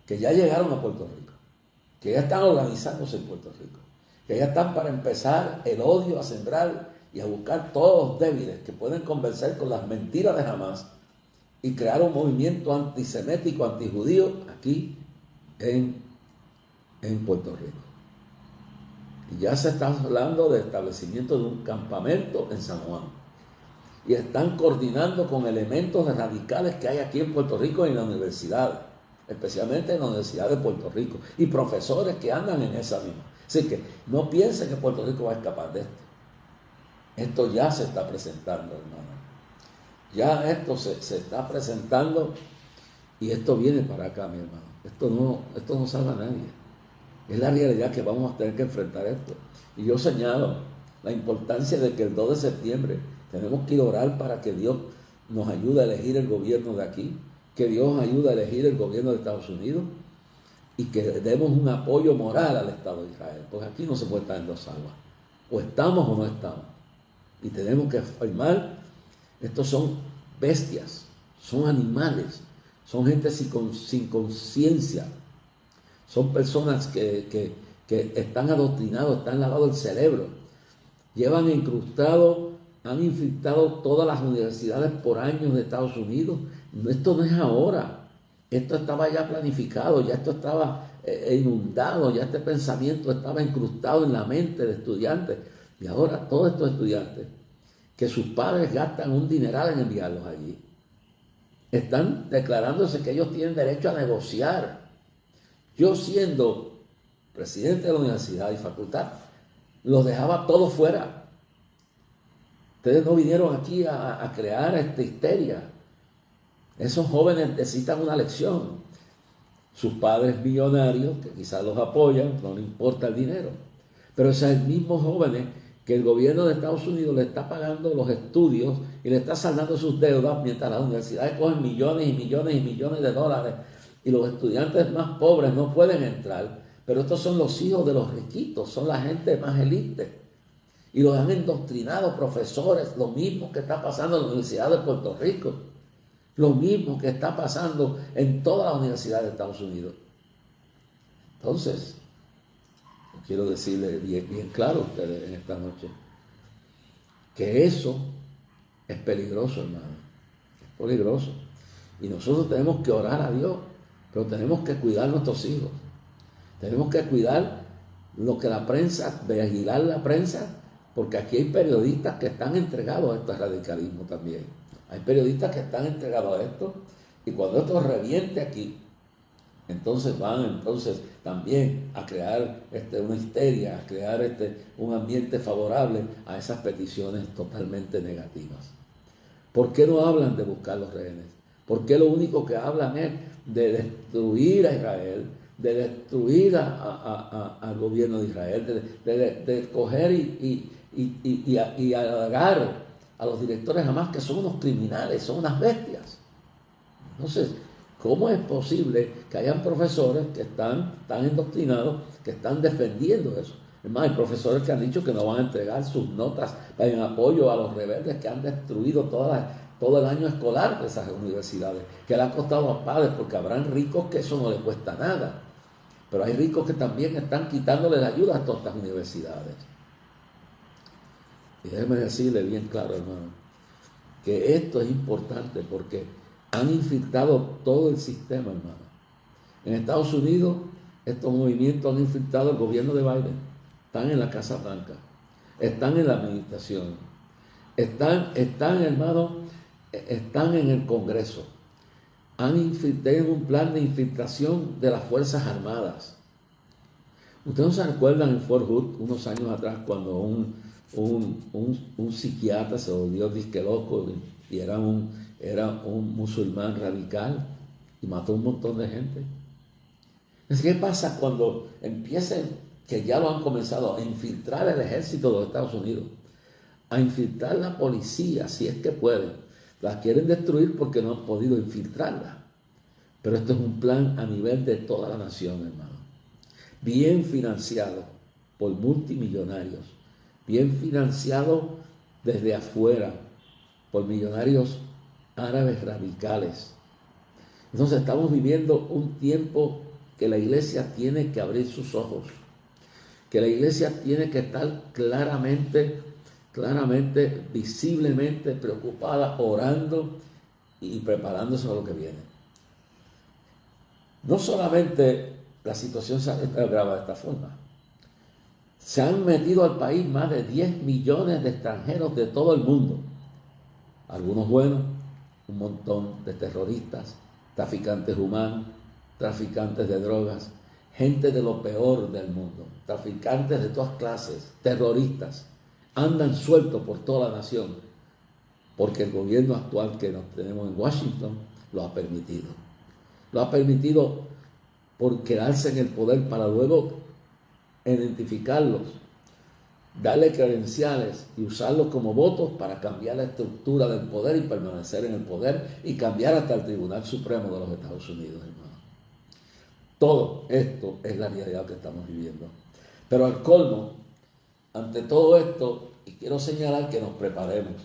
que ya llegaron a Puerto Rico, que ya están organizándose en Puerto Rico, que ya están para empezar el odio a sembrar y a buscar todos los débiles que pueden convencer con las mentiras de Hamás y crear un movimiento antisemético, antijudío aquí en Puerto Rico. Y ya se está hablando de establecimiento de un campamento en San Juan. Y están coordinando con elementos radicales que hay aquí en Puerto Rico y en la universidad, especialmente en la Universidad de Puerto Rico, y profesores que andan en esa misma. Así que no piensen que Puerto Rico va a escapar de esto. Esto ya se está presentando, hermano. Ya esto se está presentando y esto viene para acá, mi hermano. Esto no salva a nadie. Es la realidad que vamos a tener que enfrentar esto. Y yo señalo la importancia de que el 2 de septiembre tenemos que orar para que Dios nos ayude a elegir el gobierno de aquí, que Dios ayude a elegir el gobierno de Estados Unidos y que demos un apoyo moral al Estado de Israel, porque aquí no se puede estar en dos aguas. O estamos o no estamos. Y tenemos que afirmar, estos son bestias, son animales, son gente sin conciencia, son personas que están adoctrinados, están lavados el cerebro, llevan incrustado, han infiltrado todas las universidades por años de Estados Unidos. Esto no es ahora, esto estaba ya planificado, ya esto estaba inundado, ya este pensamiento estaba incrustado en la mente de estudiantes. Y ahora todos estos estudiantes, que sus padres gastan un dineral en enviarlos allí, están declarándose que ellos tienen derecho a negociar. Yo, siendo presidente de la universidad y facultad, los dejaba todos fuera. Ustedes no vinieron aquí a crear esta histeria. Esos jóvenes necesitan una lección. Sus padres millonarios, que quizás los apoyan, no les importa el dinero. Pero esos mismos jóvenes que el gobierno de Estados Unidos le está pagando los estudios y le está saldando sus deudas, mientras las universidades cogen millones y millones y millones de dólares y los estudiantes más pobres no pueden entrar. Pero estos son los hijos de los riquitos, son la gente más elite. Y los han indoctrinado profesores, lo mismo que está pasando en la Universidad de Puerto Rico. Lo mismo que está pasando en todas las universidades de Estados Unidos. Entonces, quiero decirle bien claro a ustedes en esta noche que eso es peligroso, hermano. Es peligroso. Y nosotros tenemos que orar a Dios, pero tenemos que cuidar a nuestros hijos. Tenemos que cuidar lo que la prensa, vigilar la prensa, porque aquí hay periodistas que están entregados a este radicalismo también. Hay periodistas que están entregados a esto, y cuando esto reviente aquí, entonces van también a crear una histeria, a crear un ambiente favorable a esas peticiones totalmente negativas. ¿Por qué no hablan de buscar los rehenes? ¿Por qué lo único que hablan es de destruir a Israel, de destruir al gobierno de Israel, de coger y halagar a los directores Hamas, que son unos criminales, son unas bestias? Entonces, ¿cómo es posible que hayan profesores que están tan endoctrinados, que están defendiendo eso? Es más, hay profesores que han dicho que no van a entregar sus notas en apoyo a los rebeldes que han destruido todo el año escolar de esas universidades, que le ha costado a padres, porque habrán ricos que eso no les cuesta nada, pero hay ricos que también están quitándole la ayuda a todas estas universidades. Y déjeme decirle bien claro, hermano, que esto es importante porque han infiltrado todo el sistema, hermano. En Estados Unidos, estos movimientos han infiltrado el gobierno de Biden. Están en la Casa Blanca, están en la administración, están hermano, están en el Congreso. Tienen un plan de infiltración de las Fuerzas Armadas. Ustedes no se recuerdan en Fort Hood, unos años atrás, cuando un psiquiatra se volvió disque loco y era un musulmán radical y mató un montón de gente. ¿Qué pasa cuando empiecen, que ya lo han comenzado, a infiltrar el ejército de los Estados Unidos, a infiltrar la policía, si es que pueden? La quieren destruir porque no han podido infiltrarla. Pero esto es un plan a nivel de toda la nación, hermano. Bien financiado por multimillonarios, bien financiado desde afuera por millonarios árabes radicales. Entonces estamos viviendo un tiempo que la iglesia tiene que abrir sus ojos, que la iglesia tiene que estar claramente, visiblemente preocupada, orando y preparándose a lo que viene. No solamente la situación se agrava de esta forma, se han metido al país más de 10 millones de extranjeros de todo el mundo, algunos buenos, un montón de terroristas, traficantes humanos, traficantes de drogas, gente de lo peor del mundo, traficantes de todas clases, terroristas, andan sueltos por toda la nación, porque el gobierno actual que nos tenemos en Washington lo ha permitido. Lo ha permitido por quedarse en el poder para luego identificarlos, darle credenciales y usarlos como votos para cambiar la estructura del poder y permanecer en el poder y cambiar hasta el Tribunal Supremo de los Estados Unidos, hermano. Todo esto es la realidad que estamos viviendo. Pero al colmo, ante todo esto, y quiero señalar que nos preparemos,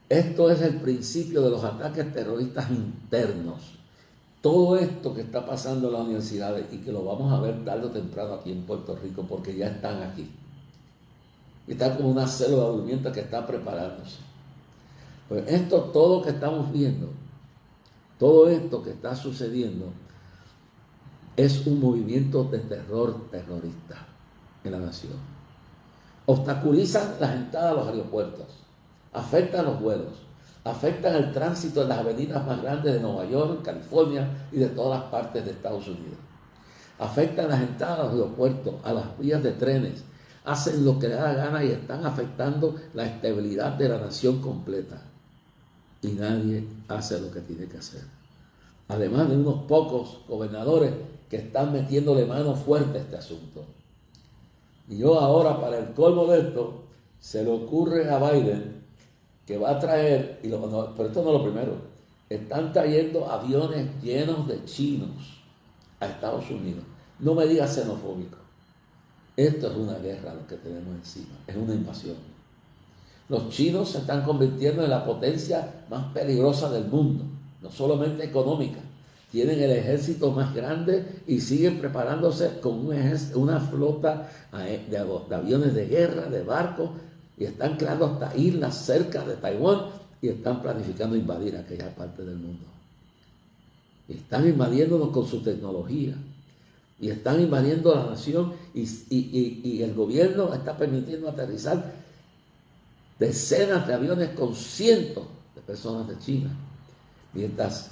esto es el principio de los ataques terroristas internos. Todo esto que está pasando en las universidades y que lo vamos a ver tarde o temprano aquí en Puerto Rico, porque ya están aquí. Y está como una célula durmiente que está preparándose. Pues esto, todo que estamos viendo, todo esto que está sucediendo, es un movimiento de terror terrorista en la nación. Obstaculizan las entradas a los aeropuertos, afectan los vuelos, afectan el tránsito en las avenidas más grandes de Nueva York, California y de todas las partes de Estados Unidos. Afectan las entradas a los aeropuertos, a las vías de trenes, hacen lo que les da la gana y están afectando la estabilidad de la nación completa. Y nadie hace lo que tiene que hacer. Además de unos pocos gobernadores que están metiéndole mano fuerte a este asunto. Y yo ahora, para el colmo de esto, se le ocurre a Biden que va a traer, pero esto no es lo primero, están trayendo aviones llenos de chinos a Estados Unidos. No me digas xenofóbico. Esto es una guerra lo que tenemos encima, es una invasión. Los chinos se están convirtiendo en la potencia más peligrosa del mundo. no solamente económica. Tienen el ejército más grande y siguen preparándose con una flota de aviones de guerra, de barcos, y están creando hasta islas cerca de Taiwán y están planificando invadir aquella parte del mundo. Y están invadiéndonos con su tecnología. Y están invadiendo la nación y el gobierno está permitiendo aterrizar decenas de aviones con cientos de personas de China. Mientras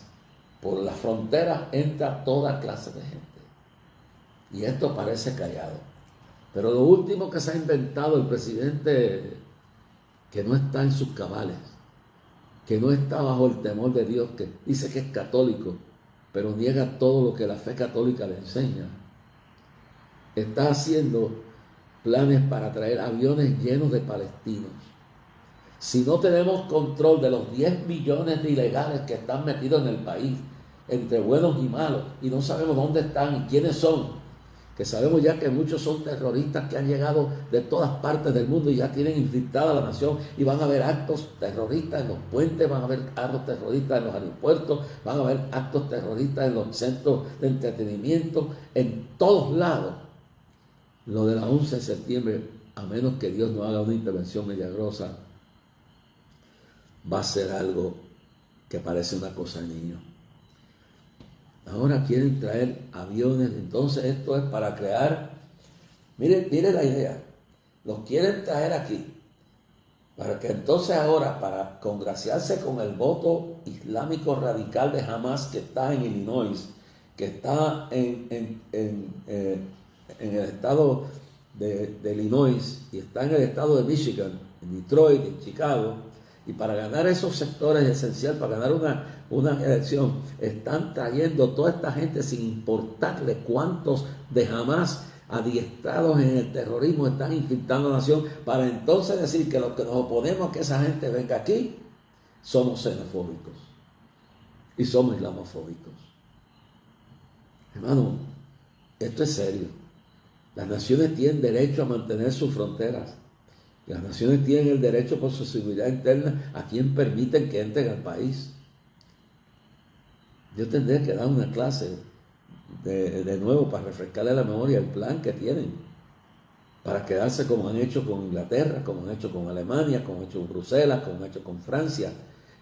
por las fronteras entra toda clase de gente. Y esto parece callado. Pero lo último que se ha inventado el presidente, que no está en sus cabales, que no está bajo el temor de Dios, que dice que es católico, pero niega todo lo que la fe católica le enseña, está haciendo planes para traer aviones llenos de palestinos. Si no tenemos control de los 10 millones de ilegales que están metidos en el país, entre buenos y malos, y no sabemos dónde están y quiénes son, que sabemos ya que muchos son terroristas que han llegado de todas partes del mundo y ya tienen infiltrada la nación, y van a haber actos terroristas en los puentes, van a haber actos terroristas en los aeropuertos, van a haber actos terroristas en los centros de entretenimiento, en todos lados. Lo de la 11 de septiembre, a menos que Dios no haga una intervención milagrosa, va a ser algo que parece una cosa de niño. Ahora quieren traer aviones, entonces esto es para crear, mire la idea, los quieren traer aquí, para que entonces ahora, para congraciarse con el voto islámico radical de Hamas que está en Illinois, que está en el estado de Illinois y está en el estado de Michigan, en Detroit, en Chicago, y para ganar esos sectores esenciales, para ganar una elección, están trayendo toda esta gente sin importarle cuántos de Hamas adiestrados en el terrorismo están infiltrando la nación, para entonces decir que los que nos oponemos a que esa gente venga aquí somos xenofóbicos y somos islamofóbicos. Hermano, esto es serio. Las naciones tienen derecho a mantener sus fronteras. Las naciones tienen el derecho por su seguridad interna a quien permiten que entren al país. Yo tendré que dar una clase de nuevo para refrescarle la memoria el plan que tienen para quedarse como han hecho con Inglaterra, como han hecho con Alemania, como han hecho con Bruselas, como han hecho con Francia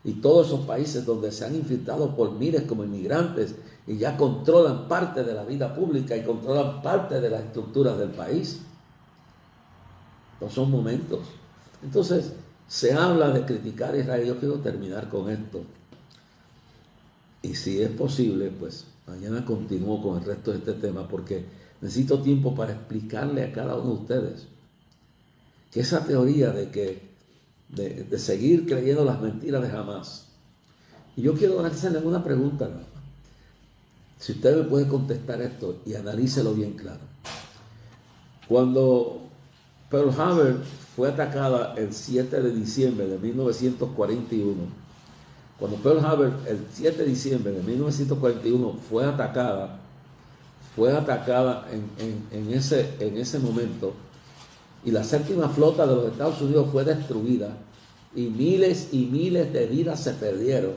y todos esos países donde se han infiltrado por miles como inmigrantes y ya controlan parte de la vida pública y controlan parte de las estructuras del país. No son momentos. Entonces, se habla de criticar a Israel. Yo quiero terminar con esto. Y si es posible, pues mañana continúo con el resto de este tema, porque necesito tiempo para explicarle a cada uno de ustedes que esa teoría de seguir creyendo las mentiras de Hamas. Y yo quiero hacerle una pregunta. Si usted me puede contestar esto y analícelo bien claro. Cuando Pearl Harbor fue atacada el 7 de diciembre de 1941. Cuando Pearl Harbor el 7 de diciembre de 1941 fue atacada en ese momento, y la séptima flota de los Estados Unidos fue destruida y miles de vidas se perdieron.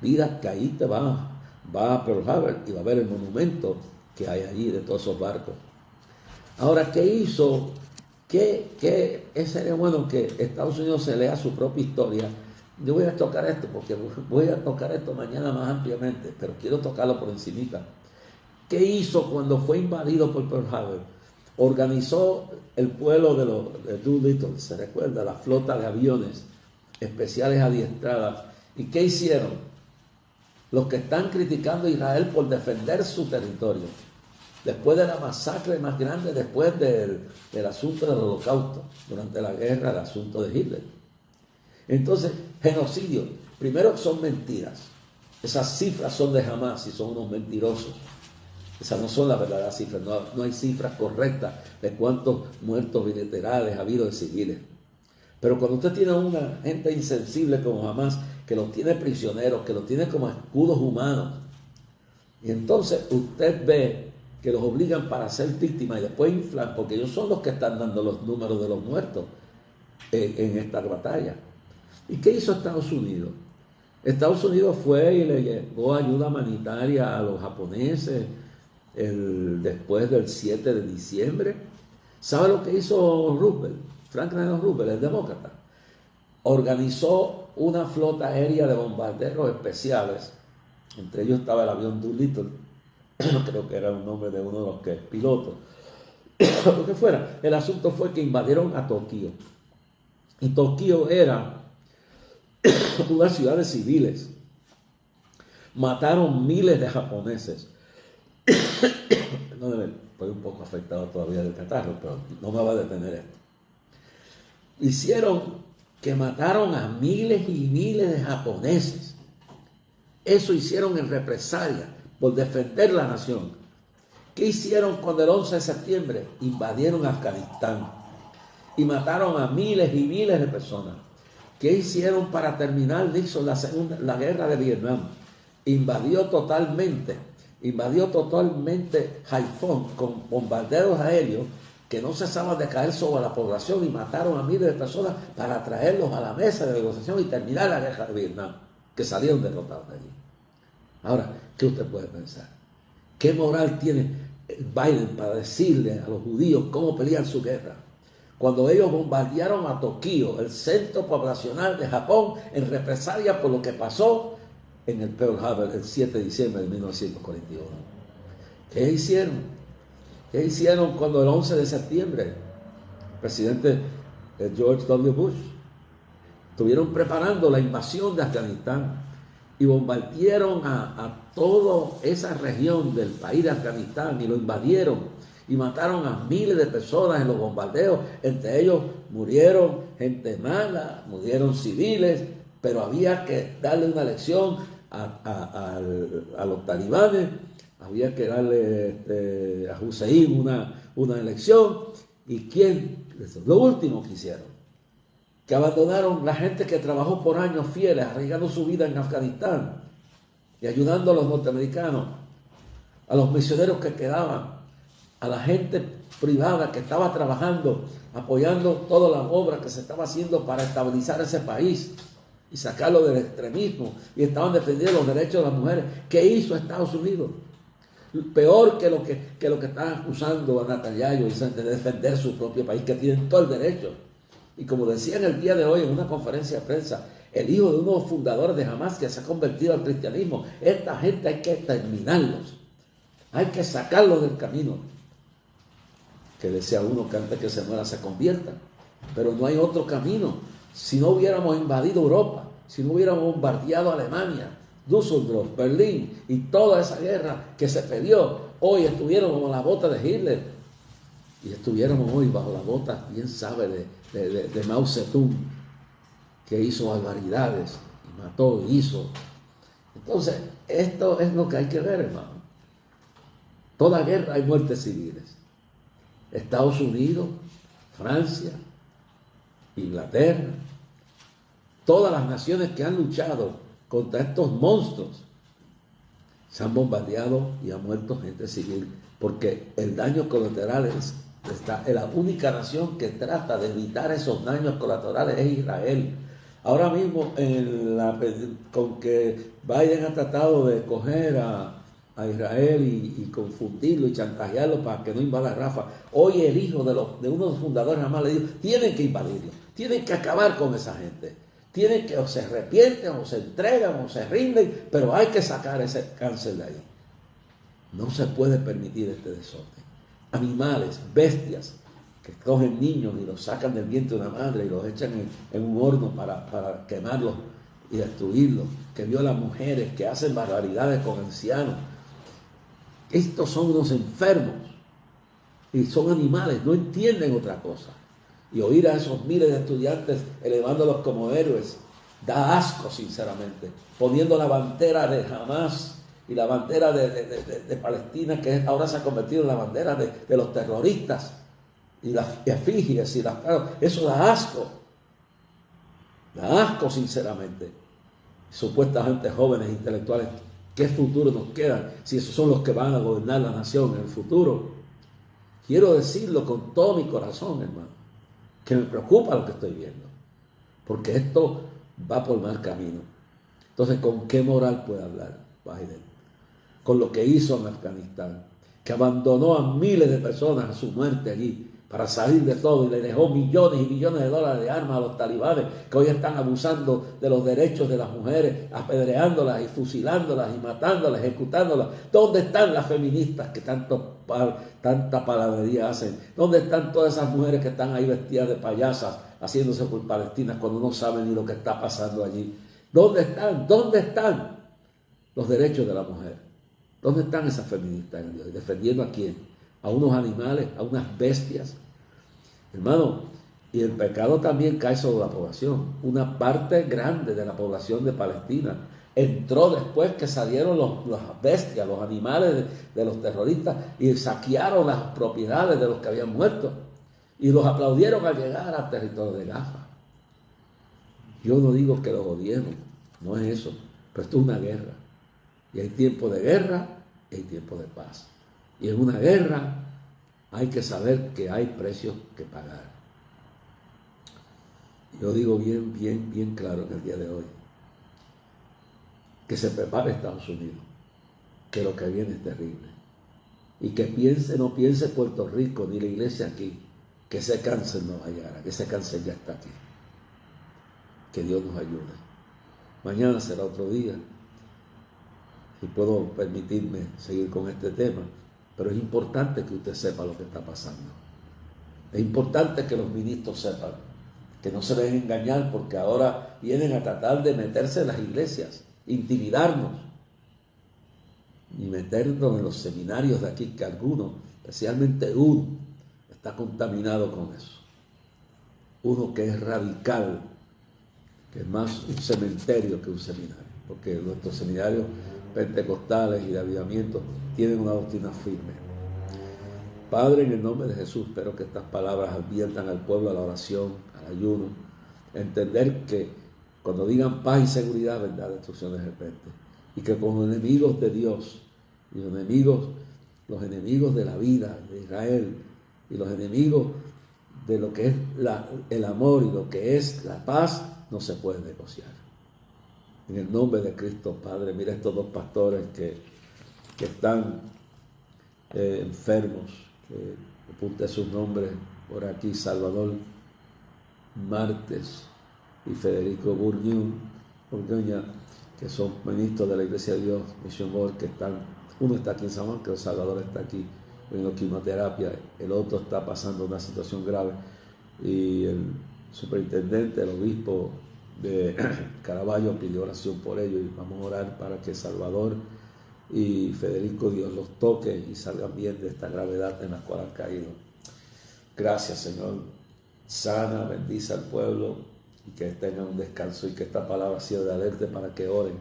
Vidas que ahí te va a Pearl Harbor y va a ver el monumento que hay allí de todos esos barcos. Ahora, ¿qué hizo? ¿Qué sería bueno que Estados Unidos se lea su propia historia? Yo voy a tocar esto porque voy a tocar esto mañana más ampliamente, pero quiero tocarlo por encimita. ¿Qué hizo cuando fue invadido por Pearl Harbor? Organizó el pueblo de Doolittle, se recuerda, la flota de aviones especiales adiestradas. ¿Y qué hicieron? Los que están criticando a Israel por defender su territorio, después de la masacre más grande, después del asunto del Holocausto, durante la guerra, el asunto de Hitler. Entonces, genocidio, primero son mentiras. Esas cifras son de Hamas y son unos mentirosos. Esas no son las verdaderas cifras, no hay cifras correctas de cuántos muertos bilaterales ha habido de civiles. Pero cuando usted tiene una gente insensible como Hamas, que los tiene prisioneros, que los tiene como escudos humanos, y entonces usted ve que los obligan para ser víctimas y después inflan, porque ellos son los que están dando los números de los muertos en esta batalla. ¿Y qué hizo Estados Unidos? Estados Unidos fue y le llevó ayuda humanitaria a los japoneses después del 7 de diciembre. ¿Sabe lo que hizo Roosevelt? Franklin Roosevelt, el demócrata. Organizó una flota aérea de bombarderos especiales. Entre ellos estaba el avión Doolittle, creo que era un nombre de uno de los pilotos. Lo que fuera, el asunto fue que invadieron a Tokio. Y Tokio era una ciudad de civiles. Mataron miles de japoneses. Estoy un poco afectado todavía del catarro, pero no me va a detener esto. Hicieron que mataron a miles y miles de japoneses. Eso hicieron en represalia por defender la nación. ¿Qué hicieron cuando el 11 de septiembre? Invadieron Afganistán y mataron a miles y miles de personas. ¿Qué hicieron para terminar Nixon la guerra de Vietnam? Invadió totalmente Haiphong con bombarderos aéreos que no cesaban de caer sobre la población y mataron a miles de personas para traerlos a la mesa de negociación y terminar la guerra de Vietnam, que salieron derrotados de allí. Ahora, ¿qué usted puede pensar? ¿Qué moral tiene Biden para decirle a los judíos cómo pelear su guerra? Cuando ellos bombardearon a Tokio, el centro poblacional de Japón, en represalia por lo que pasó en el Pearl Harbor el 7 de diciembre de 1941. ¿Qué hicieron? ¿Qué hicieron cuando el 11 de septiembre el presidente George W. Bush estuvieron preparando la invasión de Afganistán y bombardearon a toda esa región del país de Afganistán y lo invadieron y mataron a miles de personas en los bombardeos? Entre ellos murieron gente mala, murieron civiles, pero había que darle una lección a los talibanes. Había que darle a Hussein una elección. ¿Y quién? Lo último que hicieron, que abandonaron la gente que trabajó por años fieles, arriesgando su vida en Afganistán y ayudando a los norteamericanos, a los misioneros que quedaban, a la gente privada que estaba trabajando, apoyando toda la obra que se estaba haciendo para estabilizar ese país y sacarlo del extremismo, y estaban defendiendo los derechos de las mujeres. ¿Qué hizo Estados Unidos? Peor que lo que están acusando a Netanyahu de defender su propio país, que tienen todo el derecho. Y como decía en el día de hoy en una conferencia de prensa, el hijo de uno de los fundadores de Hamas que se ha convertido al cristianismo, esta gente hay que exterminarlos, hay que sacarlos del camino. Que desea uno que antes que se muera se convierta, pero no hay otro camino. Si no hubiéramos invadido Europa, si no hubiéramos bombardeado Alemania, Düsseldorf, Berlín y toda esa guerra que se peleó, hoy estuviéramos como la bota de Hitler y estuviéramos hoy bajo la bota, bien sabe, de Mao Zedong, que hizo barbaridades y mató y hizo. Entonces, esto es lo que hay que ver, hermano. Toda guerra hay muertes civiles. Estados Unidos, Francia, Inglaterra, todas las naciones que han luchado contra estos monstruos se han bombardeado y ha muerto gente civil, porque el daño colateral es la única nación que trata de evitar esos daños colaterales es Israel. Ahora mismo con que Biden ha tratado de coger a Israel y confundirlo y chantajearlo para que no invada Rafa. Hoy el hijo de uno de los fundadores jamás le dijo: tienen que invadirlo, tienen que acabar con esa gente, tienen que o se arrepienten o se entregan o se rinden, pero hay que sacar ese cáncer de ahí. No se puede permitir este desorden. Animales, bestias que cogen niños y los sacan del vientre de una madre y los echan en un horno para quemarlos y destruirlos, que violan mujeres, que hacen barbaridades con ancianos. Estos son unos enfermos y son animales, no entienden otra cosa. Y oír a esos miles de estudiantes elevándolos como héroes da asco, sinceramente, poniendo la bandera de Hamas y la bandera de Palestina, que ahora se ha convertido en la bandera de los terroristas, y las efigies y eso da asco sinceramente. Supuestamente jóvenes intelectuales, ¿qué futuro nos queda si esos son los que van a gobernar la nación en el futuro? Quiero decirlo con todo mi corazón, hermano, que me preocupa lo que estoy viendo, porque esto va por mal camino. Entonces, ¿con qué moral puede hablar Biden? Con lo que hizo en Afganistán, que abandonó a miles de personas a su muerte allí para salir de todo y le dejó millones y millones de dólares de armas a los talibanes que hoy están abusando de los derechos de las mujeres, apedreándolas y fusilándolas y matándolas, ejecutándolas. ¿Dónde están las feministas que tanta palabrería hacen? ¿Dónde están todas esas mujeres que están ahí vestidas de payasas haciéndose por palestinas cuando no saben ni lo que está pasando allí? ¿Dónde están? ¿Dónde están los derechos de la mujer? ¿Dónde están esas feministas en Dios? ¿Defendiendo a quién? ¿A unos animales? ¿A unas bestias? Hermano, y el pecado también cae sobre la población. Una parte grande de la población de Palestina entró después que salieron las bestias, los animales de los terroristas y saquearon las propiedades de los que habían muerto. Y los aplaudieron al llegar al territorio de Gaza. Yo no digo que los odiemos, no es eso, pero esto es una guerra. Y hay tiempo de guerra y hay tiempo de paz. Y en una guerra hay que saber que hay precios que pagar. Yo digo bien claro en el día de hoy, que se prepare Estados Unidos, que lo que viene es terrible. Y que no piense Puerto Rico ni la iglesia aquí, que ese cáncer no va a llegar, que ese cáncer ya está aquí. Que Dios nos ayude. Mañana será otro día. Si puedo permitirme seguir con este tema, pero es importante que usted sepa lo que está pasando. Es importante que los ministros sepan, que no se dejen engañar, porque ahora vienen a tratar de meterse en las iglesias, intimidarnos y meternos en los seminarios de aquí, que algunos, especialmente uno, está contaminado con eso. Uno que es radical, que es más un cementerio que un seminario, porque nuestros seminarios pentecostales y de avivamiento tienen una doctrina firme. Padre, en el nombre de Jesús, espero que estas palabras adviertan al pueblo a la oración, al ayuno, entender que cuando digan paz y seguridad, vendrá destrucción de repente, y que como enemigos de Dios y los enemigos de la vida de Israel y los enemigos de lo que es el amor y lo que es la paz, no se puede negociar. En el nombre de Cristo, Padre, mira estos dos pastores que están enfermos, que apunte sus nombres por aquí: Salvador Martes y Federico Burguña, que son ministros de la Iglesia de Dios, Mission Board, que están, uno está aquí en San Juan, que el Salvador está aquí en quimioterapia, el otro está pasando una situación grave, y el superintendente, el obispo de Caraballo pidió oración por ellos, y vamos a orar para que Salvador y Federico, Dios los toque y salgan bien de esta gravedad en la cual han caído. Gracias, Señor. Sana, bendice al pueblo y que tengan un descanso, y que esta palabra sea de alerta para que oren,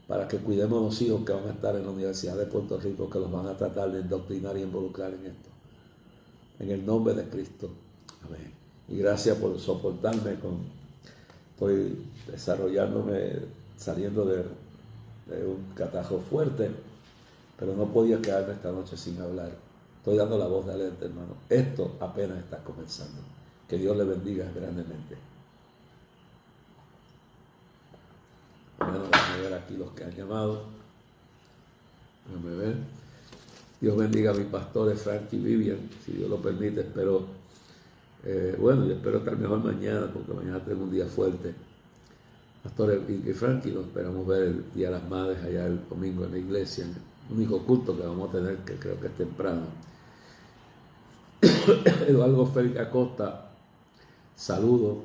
para que cuidemos a los hijos que van a estar en la Universidad de Puerto Rico, que los van a tratar de indoctrinar y involucrar en esto. En el nombre de Cristo. Amén. Y gracias por soportarme estoy desarrollándome, saliendo de un catajo fuerte, pero no podía quedarme esta noche sin hablar. Estoy dando la voz de alerta, hermano. Esto apenas está comenzando. Que Dios le bendiga grandemente. Bueno, déjame ver aquí los que han llamado. Déjame ver. Dios bendiga a mis pastores Frank y Vivian, si Dios lo permite. Espero, yo espero estar mejor mañana, porque mañana tengo un día fuerte. Pastores y Frankie, nos esperamos ver el Día de las Madres allá el domingo en la iglesia, un único culto que vamos a tener, que creo que es temprano. Eduardo Félix Acosta, saludo.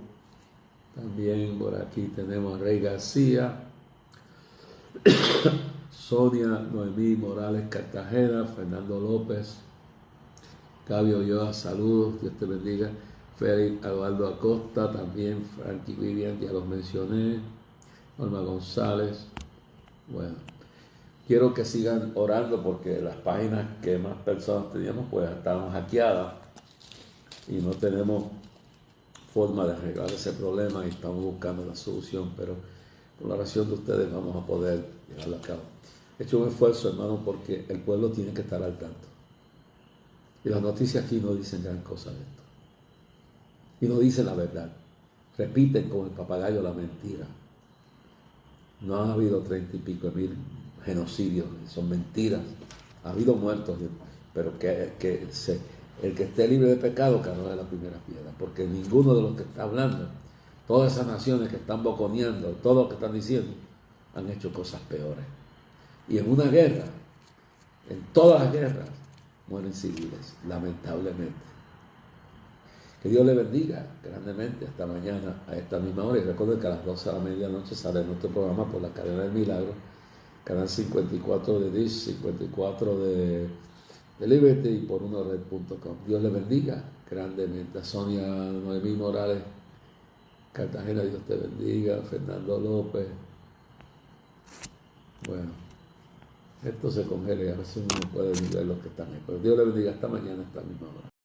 También por aquí tenemos a Rey García, Sonia Noemí Morales Cartagena, Fernando López, Gabio Ulloa, saludos, Dios te bendiga. Félix Eduardo Acosta, también Frankie Vivian, ya los mencioné, Norma González. Bueno, quiero que sigan orando, porque las páginas que más personas teníamos pues estaban hackeadas y no tenemos forma de arreglar ese problema, y estamos buscando la solución, pero con la oración de ustedes vamos a poder llevarlo a cabo. He hecho un esfuerzo, hermano, porque el pueblo tiene que estar al tanto, y las noticias aquí no dicen gran cosa de esto. Y no dicen la verdad, repiten como el papagayo la mentira. No ha habido 30 y pico de mil genocidios, son mentiras. Ha habido muertos, pero el que esté libre de pecado que no es la primera piedra, porque ninguno de los que está hablando, todas esas naciones que están boconeando, todos los que están diciendo, han hecho cosas peores. Y en una guerra, en todas las guerras, mueren civiles, lamentablemente. Que Dios le bendiga grandemente. Hasta mañana a esta misma hora. Y recuerden que a las 12 de la medianoche sale nuestro programa por la cadena del milagro, canal 54 de Dish, 54 de Liberty y por unored.com. Dios le bendiga grandemente. A Sonia Noemí Morales, Cartagena, Dios te bendiga. Fernando López. Bueno, esto se congela y a veces uno no puede ver los que están ahí. Pero Dios le bendiga hasta mañana, hasta la misma hora.